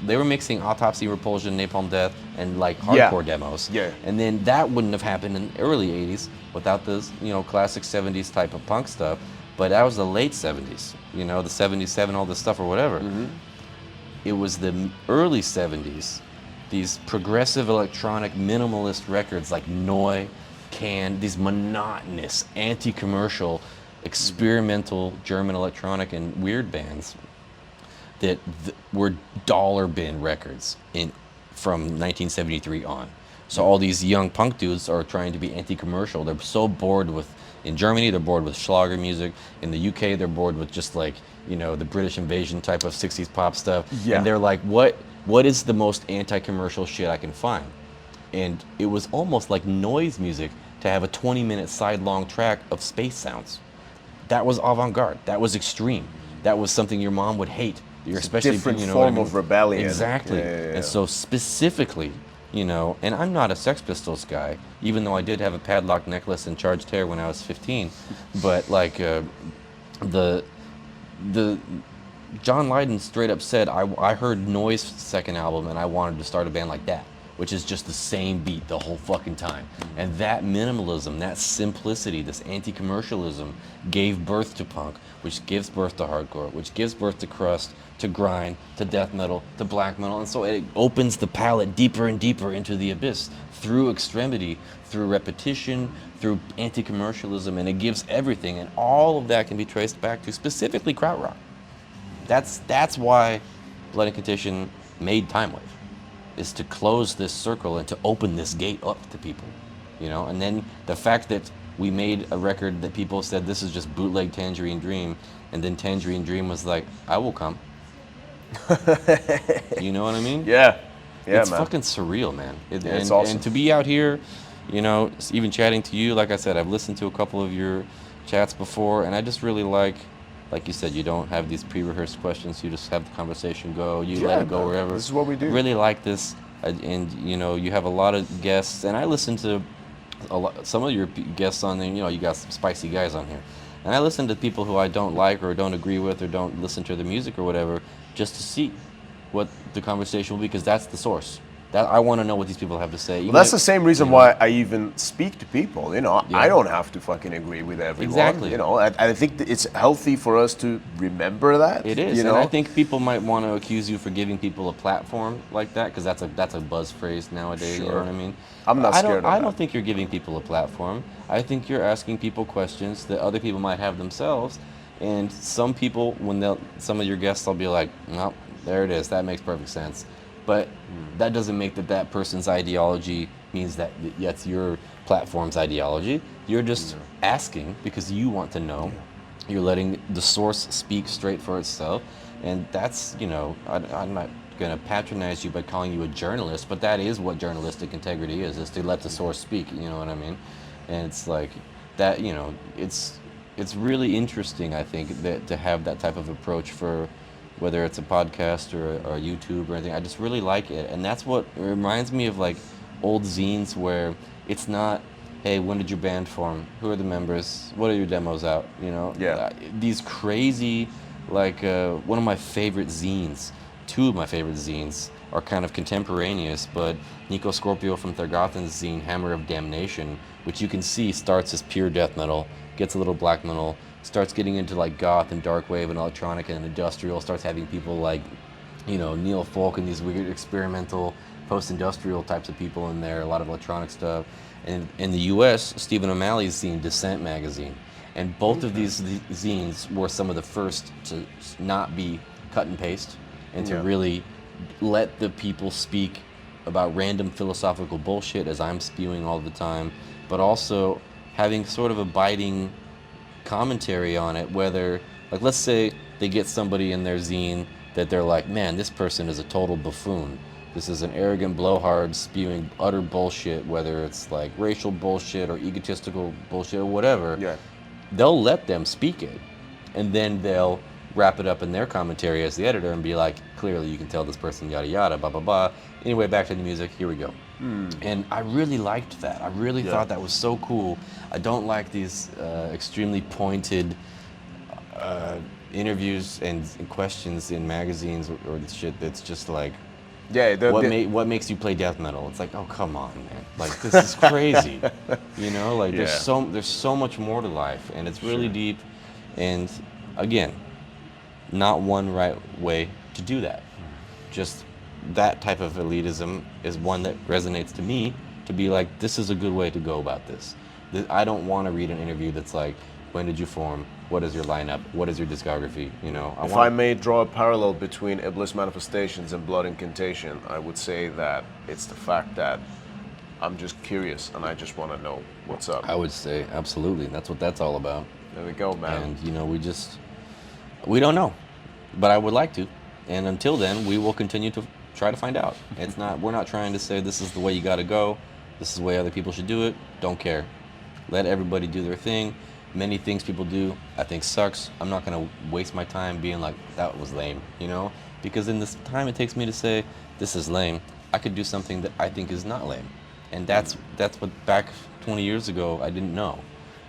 They were mixing Autopsy, Repulsion, Napalm Death, and like hardcore demos. Yeah. And then that wouldn't have happened in the early 80s without the classic 70s type of punk stuff. But that was the late 70s, the 77, all this stuff or whatever. It was the early 70s, these progressive electronic minimalist records like Neu, Can, these monotonous, anti-commercial, experimental German electronic and weird bands that were dollar bin records from 1973 on. So all these young punk dudes are trying to be anti-commercial. They're so bored with, in Germany, they're bored with Schlager music. In the UK, they're bored with just like, the British invasion type of 60s pop stuff. Yeah. And they're like, what is the most anti-commercial shit I can find? And it was almost like noise music to have a 20-minute sidelong track of space sounds. that was avant-garde. That was extreme. That was something your mom would hate. You're especially, different you know form what I mean? of rebellion. Exactly. And so specifically, you know, and I'm not a Sex Pistols guy, even though I did have a padlock necklace and charged hair when I was 15. But like the John Lydon straight up said, I heard Noise second album and I wanted to start a band like that, which is just the same beat the whole fucking time. And that minimalism, that simplicity, this anti-commercialism gave birth to punk, which gives birth to hardcore, which gives birth to crust, to grind, to death metal, to black metal. And so it opens the palette deeper and deeper into the abyss through extremity, through repetition, through anti-commercialism, and it gives everything. And all of that can be traced back to specifically krautrock. That's why Blood Incantation made Time Wave, is to close this circle and to open this gate up to people, you know. And then the fact that we made a record that people said this is just bootleg Tangerine Dream, and then Tangerine Dream was like, I will come. You know what I mean? Yeah, It's man. fucking surreal, man. It's awesome. And to be out here, you know, even chatting to you, like I said, I've listened to a couple of your chats before, and I just really like you said, you don't have these pre-rehearsed questions. You just have the conversation go. You let it go man. wherever. This is what we do. Really like this, and you know, you have a lot of guests, and I listen to some of your guests on there. You know, you got some spicy guys on here, and I listen to people who I don't like or don't agree with or don't listen to their music or whatever, just to see what the conversation will be, because that's the source. That I want to know what these people have to say. Well, that's the same reason why I even speak to people. You know, Yeah. I don't have to fucking agree with everyone. Exactly. You know, I think that it's healthy for us to remember that. It is, You know? and I think people might want to accuse you for giving people a platform like that, because that's a buzz phrase nowadays. You know Sure. what I mean? I'm not scared of I that. don't think you're giving people a platform. I think you're asking people questions that other people might have themselves, and some people, some of your guests, will be like, "No, there it is. That makes perfect sense." But that doesn't make that person's ideology means that that's your platform's ideology. You're just asking because you want to know. You're letting the source speak straight for itself. And that's, you know, I'm not going to patronize you by calling you a journalist, but that is what journalistic integrity is to let the source speak, you know what I mean? And it's like that, you know, it's really interesting, I think, that to have that type of approach for whether it's a podcast or YouTube or anything. I just really like it. And that's what it reminds me of, like old zines where it's not, hey, when did your band form? Who are the members? What are your demos out? You know? Yeah. These crazy, like one of my favorite zines, two of my favorite zines are kind of contemporaneous, but Nico Scorpio from Thergothan's zine, Hammer of Damnation, which you can see starts as pure death metal, gets a little black metal, starts getting into like goth and dark wave and electronic and industrial, starts having people like, you know, Neil Folk and these weird experimental post-industrial types of people in there, a lot of electronic stuff. And in the US, Stephen O'Malley's zine, Descent magazine. And both of these zines were some of the first to not be cut and paste and to really let the people speak about random philosophical bullshit as I'm spewing all the time, but also having sort of a biting commentary on it, whether, like, let's say they get somebody in their zine that they're like, man, this person is a total buffoon. This is an arrogant blowhard spewing utter bullshit, whether it's like racial bullshit or egotistical bullshit or whatever. Yeah. They'll let them speak it, and then they'll wrap it up in their commentary as the editor and be like, clearly you can tell this person yada yada, blah blah blah. Anyway, back to the music, here we go. And I really liked that. I really thought that was so cool. I don't like these extremely pointed interviews and questions in magazines or shit that's just like, what makes you play death metal? It's like, oh, come on, man. Like, this is crazy. You know, like there's so much more to life, and it's really deep. And again, not one right way to do that. Just that type of elitism is one that resonates to me, to be like, this is a good way to go about this. I don't want to read an interview that's like, when did you form? What is your lineup? What is your discography? You know, If I may draw a parallel between Iblis Manifestations and Blood Incantation, I would say that it's the fact that I'm just curious and I just want to know what's up. I would say absolutely. That's what that's all about. There we go, man. And you know, we don't know, but I would like to. And until then, we will continue to try to find out. We're not trying to say this is the way you got to go. This is the way other people should do it. Don't care. Let everybody do their thing. Many things people do, I think sucks. I'm not gonna waste my time being like, that was lame, you know? Because in this time it takes me to say, this is lame, I could do something that I think is not lame. And that's what back 20 years ago I didn't know.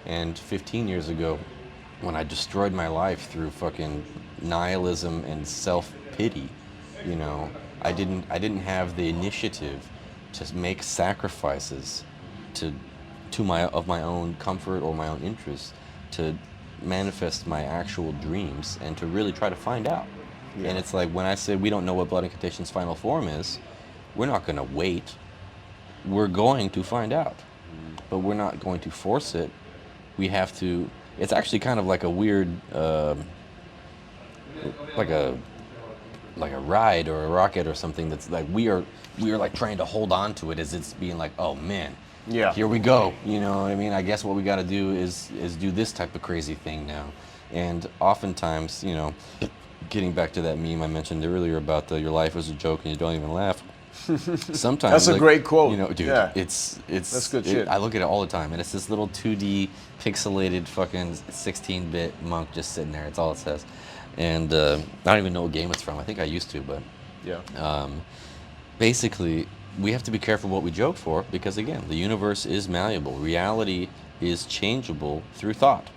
And 15 years ago, when I destroyed my life through fucking nihilism and self-pity, you know, I didn't have the initiative to make sacrifices to my own comfort or my own interest, to manifest my actual dreams and to really try to find out. Yeah. And it's like when I say we don't know what Blood Incantation's final form is, we're not going to wait. We're going to find out. But we're not going to force it. We have to. It's actually kind of like a weird, like a ride or a rocket or something that's like we are like trying to hold on to it as it's being like, oh man, yeah, here we go. You know what I mean? I guess what we got to do is do this type of crazy thing now. And oftentimes, you know, getting back to that meme I mentioned earlier about your life is a joke and you don't even laugh. Sometimes that's a great quote. You know, dude, yeah. it's that's good shit. I look at it all the time, and it's this little 2D pixelated fucking 16-bit monk just sitting there. It's all it says, and I don't even know what game it's from. I think I used to, but yeah. Basically, we have to be careful what we joke for because again, the universe is malleable. Reality is changeable through thought.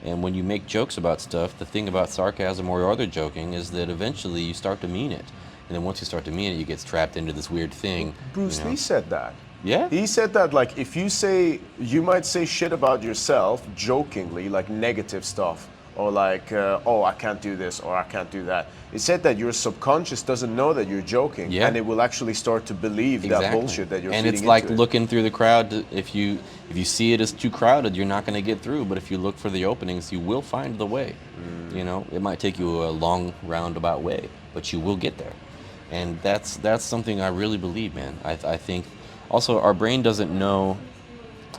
And when you make jokes about stuff, the thing about sarcasm or other joking is that eventually you start to mean it. And then once you start to mean it, you get trapped into this weird thing. Bruce you know? Lee said that. Yeah? He said that, like, if you might say shit about yourself jokingly, like negative stuff, or like, oh, I can't do this, or I can't do that. It said that your subconscious doesn't know that you're joking, yeah. And it will actually start to believe that bullshit that you're feeding into it. And it's like looking through the crowd. If you see it as too crowded, you're not going to get through. But if you look for the openings, you will find the way. You know, it might take you a long roundabout way, but you will get there. And that's something I really believe, man. I think also our brain doesn't know,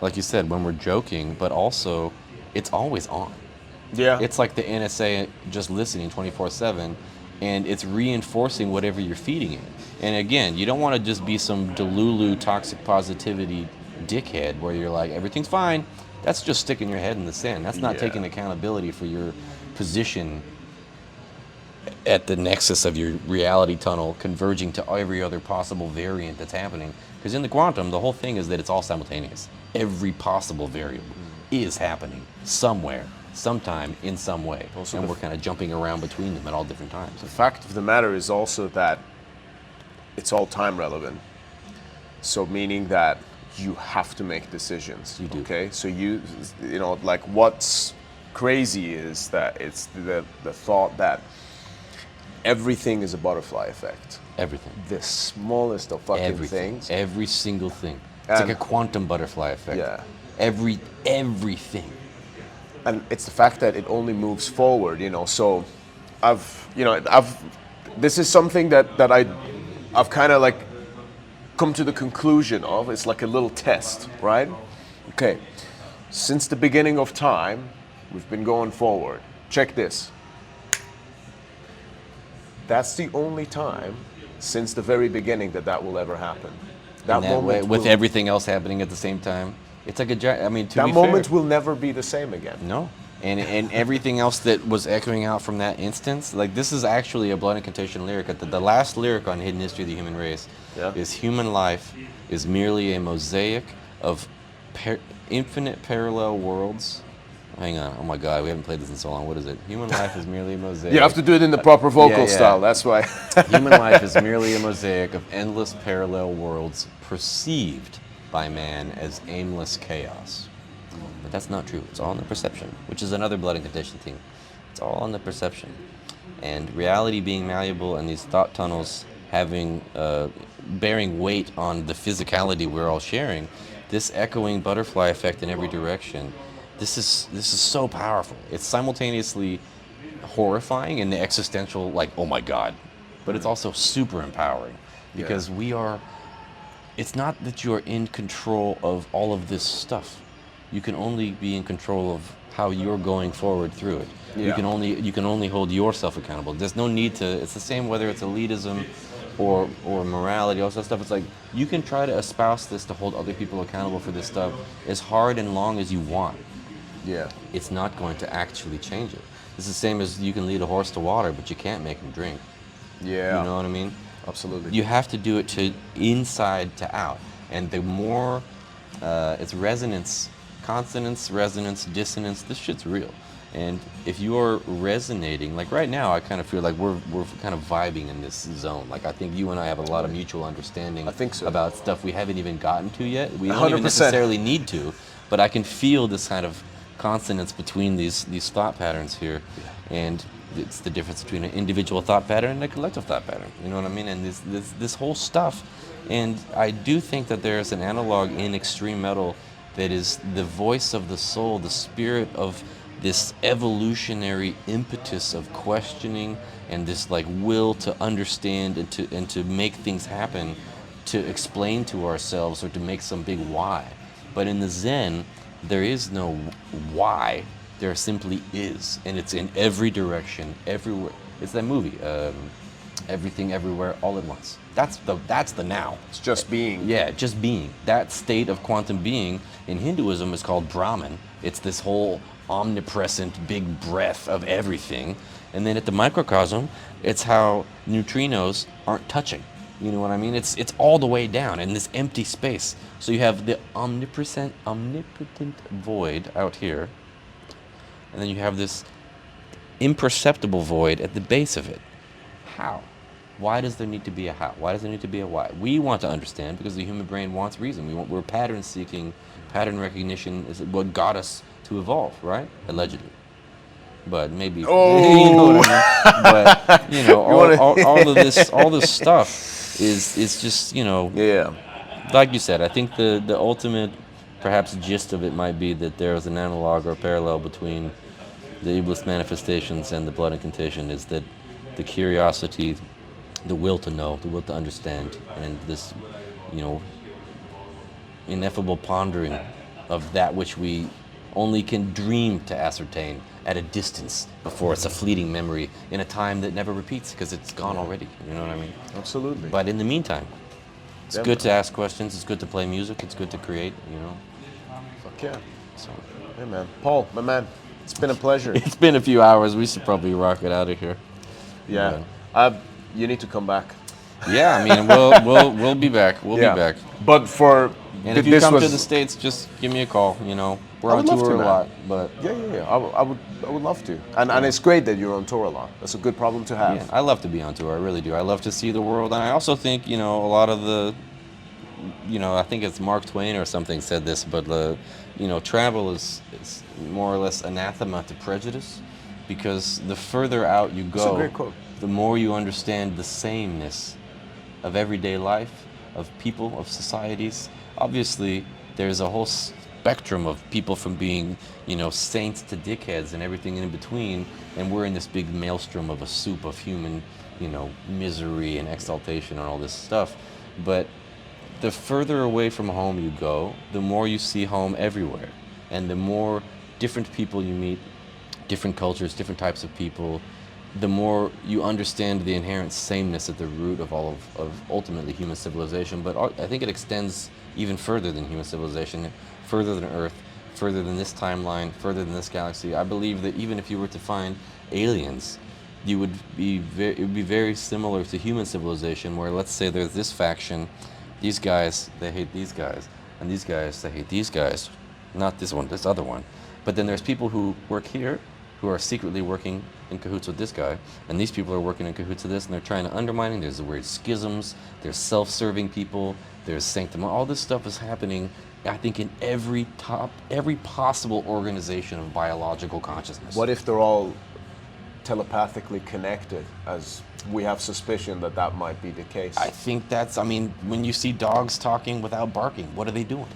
like you said, when we're joking, but also it's always on. Yeah. It's like the NSA just listening 24/7, and it's reinforcing whatever you're feeding it. And again, you don't want to just be some delulu toxic positivity dickhead where you're like, everything's fine. That's just sticking your head in the sand. That's not taking accountability for your position at the nexus of your reality tunnel, converging to every other possible variant that's happening. Because in the quantum, the whole thing is that it's all simultaneous. Every possible variable is happening somewhere, sometime, in some way. Also, and we're kind of jumping around between them at all different times. The fact of the matter is also that it's all time relevant. So meaning that you have to make decisions. You do. Okay? So you know, like what's crazy is that it's the thought that everything is a butterfly effect. Everything. The smallest of fucking things. Every single thing. It's like a quantum butterfly effect. Yeah. Everything. And it's the fact that it only moves forward, you know. So this is something that I've kind of like come to the conclusion of. It's like a little test, right? Okay. Since the beginning of time, we've been going forward. Check this. That's the only time since the very beginning that will ever happen. That moment with everything else happening at the same time. It's like that moment will never be the same again. No. And everything else that was echoing out from that instance, like this is actually a Blood Incantation lyric. The last lyric on Hidden History of the Human Race is human life is merely a mosaic of infinite parallel worlds. Hang on, oh my God, we haven't played this in so long. What is it? Human life is merely a mosaic. You have to do it in the proper vocal style, that's why. Human life is merely a mosaic of endless parallel worlds perceived by man as aimless chaos. But that's not true. It's all in the perception, which is another Blood Incantation thing. It's all in the perception. And reality being malleable and these thought tunnels having, bearing weight on the physicality we're all sharing, this echoing butterfly effect in every direction, this is so powerful. It's simultaneously horrifying and the existential, like, oh my God. But it's also super empowering because it's not that you're in control of all of this stuff. You can only be in control of how you're going forward through it. Yeah. You can only hold yourself accountable. There's no need to, it's the same whether it's elitism or morality, all that stuff. It's like, you can try to espouse this to hold other people accountable for this stuff as hard and long as you want. Yeah. it's not going to actually change it. It's the same as you can lead a horse to water, but you can't make him drink. Yeah. You know what I mean? Absolutely. You have to do it to inside to out. And the more it's resonance, consonance, resonance, dissonance, this shit's real. And if you're resonating, like right now, I kind of feel like we're kind of vibing in this zone. Like I think you and I have a lot of mutual understanding I think so. about stuff we haven't even gotten to yet. We don't 100%. even necessarily need to, but I can feel this kind of consonance between these thought patterns here. And it's the difference between an individual thought pattern and a collective thought pattern. You know what I mean? And this whole stuff. And I do think that there's an analog in extreme metal that is the voice of the soul, the spirit of this evolutionary impetus of questioning and this like will to understand and to make things happen, to explain to ourselves or to make some big why. But in the Zen, there is no why. There simply is, and it's in every direction, everywhere. It's that movie, Everything, Everywhere, All at Once. That's the now. It's just being. Yeah, just being. That state of quantum being in Hinduism is called Brahman. It's this whole omnipresent big breath of everything. And then at the microcosm, it's how neutrinos aren't touching. You know what I mean? It's all the way down in this empty space. So you have the omnipotent void out here. And then you have this imperceptible void at the base of it. How? Why does there need to be a how? Why does there need to be a why? We want to understand because the human brain wants reason. We're pattern seeking. Pattern recognition is what got us to evolve, right? Allegedly. But maybe Oh. you know what I mean. But you know, all this stuff is just, you know, Yeah. like you said, I think the ultimate perhaps gist of it might be that there is an analog or parallel between the Iblis Manifestations and the Blood Incantation, is that the curiosity, the will to know, the will to understand, and this, you know, ineffable pondering of that which we only can dream to ascertain at a distance before it's a fleeting memory in a time that never repeats because it's gone already. You know what I mean? Absolutely. But in the meantime, it's good to ask questions, it's good to play music, it's good to create, you know. Fuck yeah. So Hey man. Paul, my man, it's been a pleasure. it's been a few hours, we should probably rock it out of here. Yeah. You need to come back. Yeah, I mean, we'll be back. We'll be back. But for And if you come to the States, just give me a call. You know, we're I on would love tour to, a man. lot, but yeah. I would love to. And it's great that you're on tour a lot. That's a good problem to have. yeah, I love to be on tour. I really do. I love to see the world, and I also think, you know, a lot of the, you know, I think it's Mark Twain or something said this, but you know, travel is more or less anathema to prejudice, because the further out you That's a go, great quote. the more you understand the sameness of everyday life, of people, of societies. Obviously, there's a whole spectrum of people from being, you know, saints to dickheads and everything in between, and we're in this big maelstrom of a soup of human, you know, misery and exaltation and all this stuff. But the further away from home you go, the more you see home everywhere, and the more different people you meet, different cultures, different types of people, the more you understand the inherent sameness at the root of all of ultimately human civilization. But I think it extends even further than human civilization, further than Earth, further than this timeline, further than this galaxy. I believe that even if you were to find aliens, it would be very similar to human civilization, where let's say there's this faction, these guys, they hate these guys, and these guys, they hate these guys. Not this one, this other one. But then there's people who work here who are secretly working in cahoots with this guy, and these people are working in cahoots with this, and they're trying to undermine. There's the weird schisms, there's self-serving people, there's sanctum. All this stuff is happening, I think, in every possible organization of biological consciousness. What if they're all telepathically connected, as we have suspicion that might be the case? I think that's, I mean, when you see dogs talking without barking, what are they doing?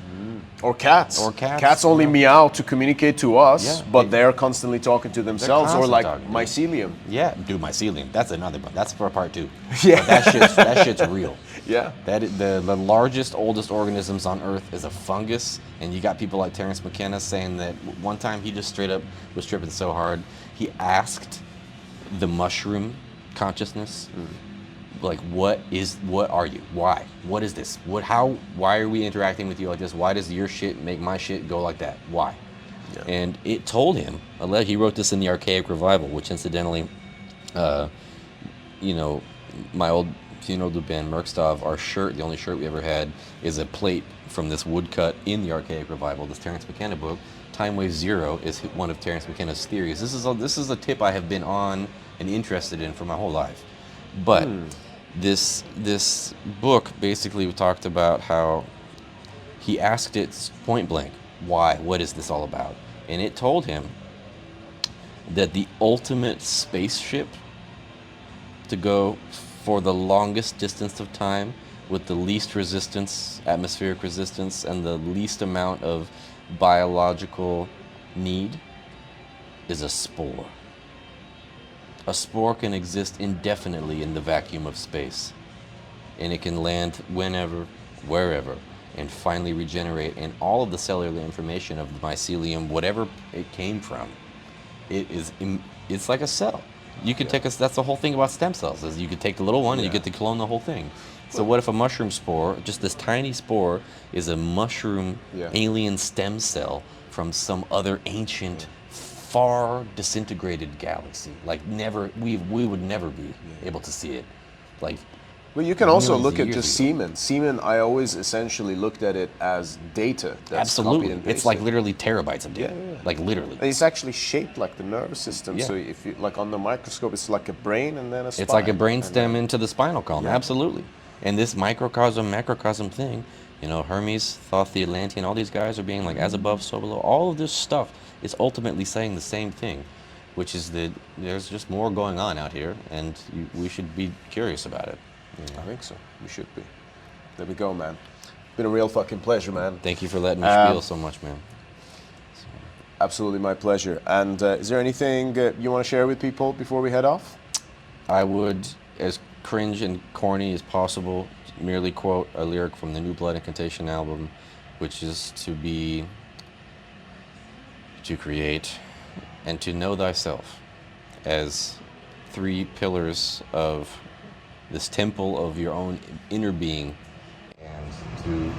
Or cats. Or cats, Cats only yeah. meow to communicate to us, Yeah, but they're constantly talking to themselves, or constantly like talking, dude. mycelium. Yeah, dude, mycelium. That's another one. That's for part 2. Yeah. But that shit's real. Yeah. The largest, oldest organisms on Earth is a fungus, and you got people like Terence McKenna saying that one time he just straight up was tripping so hard, he asked the mushroom consciousness, like, what are you? Why? What is this? Why are we interacting with you like this? Why does your shit make my shit go like that? Why? And it told him, he wrote this in the Archaic Revival, which incidentally, my old funeral to band Merkstov, our shirt, the only shirt we ever had, is a plate from this woodcut in the Archaic Revival, this Terence McKenna book. Time Wave Zero is one of Terence McKenna's theories. This is a tip I have been on and interested in for my whole life. But this book basically talked about how he asked it point blank, why? What is this all about? And it told him that the ultimate spaceship to go for the longest distance of time with the least resistance, atmospheric resistance, and the least amount of biological need is a spore. A spore can exist indefinitely in the vacuum of space, and it can land whenever, wherever, and finally regenerate, and all of the cellular information of the mycelium, whatever it came from, it's like a cell. You could take that's the whole thing about stem cells, is you could take the little one and you get to clone the whole thing. So what if a mushroom spore, just this tiny spore, is a mushroom alien stem cell from some other ancient, far disintegrated galaxy? Like we would never be able to see it. Like, well, you can also millions look of at just years ago. semen. Semen, I always essentially looked at it as data. That's copied Absolutely, and it's like pasted. literally terabytes of data. Yeah. Like literally. And it's actually shaped like the nervous system. Yeah. So if you like on the microscope, it's like a brain and then a spine. It's like a brain And stem then- into the spinal column, absolutely. And this microcosm, macrocosm thing, Hermes, Thoth the Atlantean, all these guys are being like as above, so below. All of this stuff is ultimately saying the same thing, which is that there's just more going on out here, and we should be curious about it. I think so. We should be. There we go, man. Been a real fucking pleasure, man. Thank you for letting me spiel so much, man. Absolutely my pleasure. And is there anything you want to share with people before we head off? I would, as cringe and corny as possible, merely quote a lyric from the new Blood Incantation album, which is to create and to know thyself as three pillars of this temple of your own inner being, and to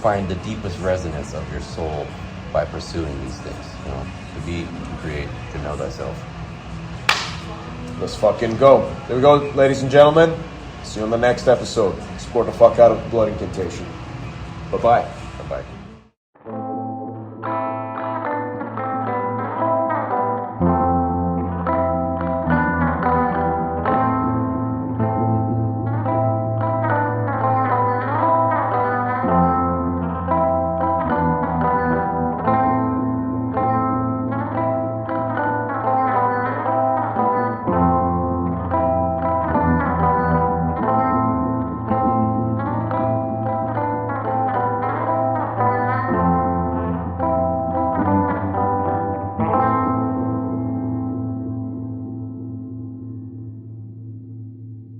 find the deepest resonance of your soul by pursuing these things. To be, to create, to know thyself. Let's fucking go. There we go, ladies and gentlemen. See you on the next episode. Support the fuck out of Blood Incantation. Bye-bye. Bye-bye.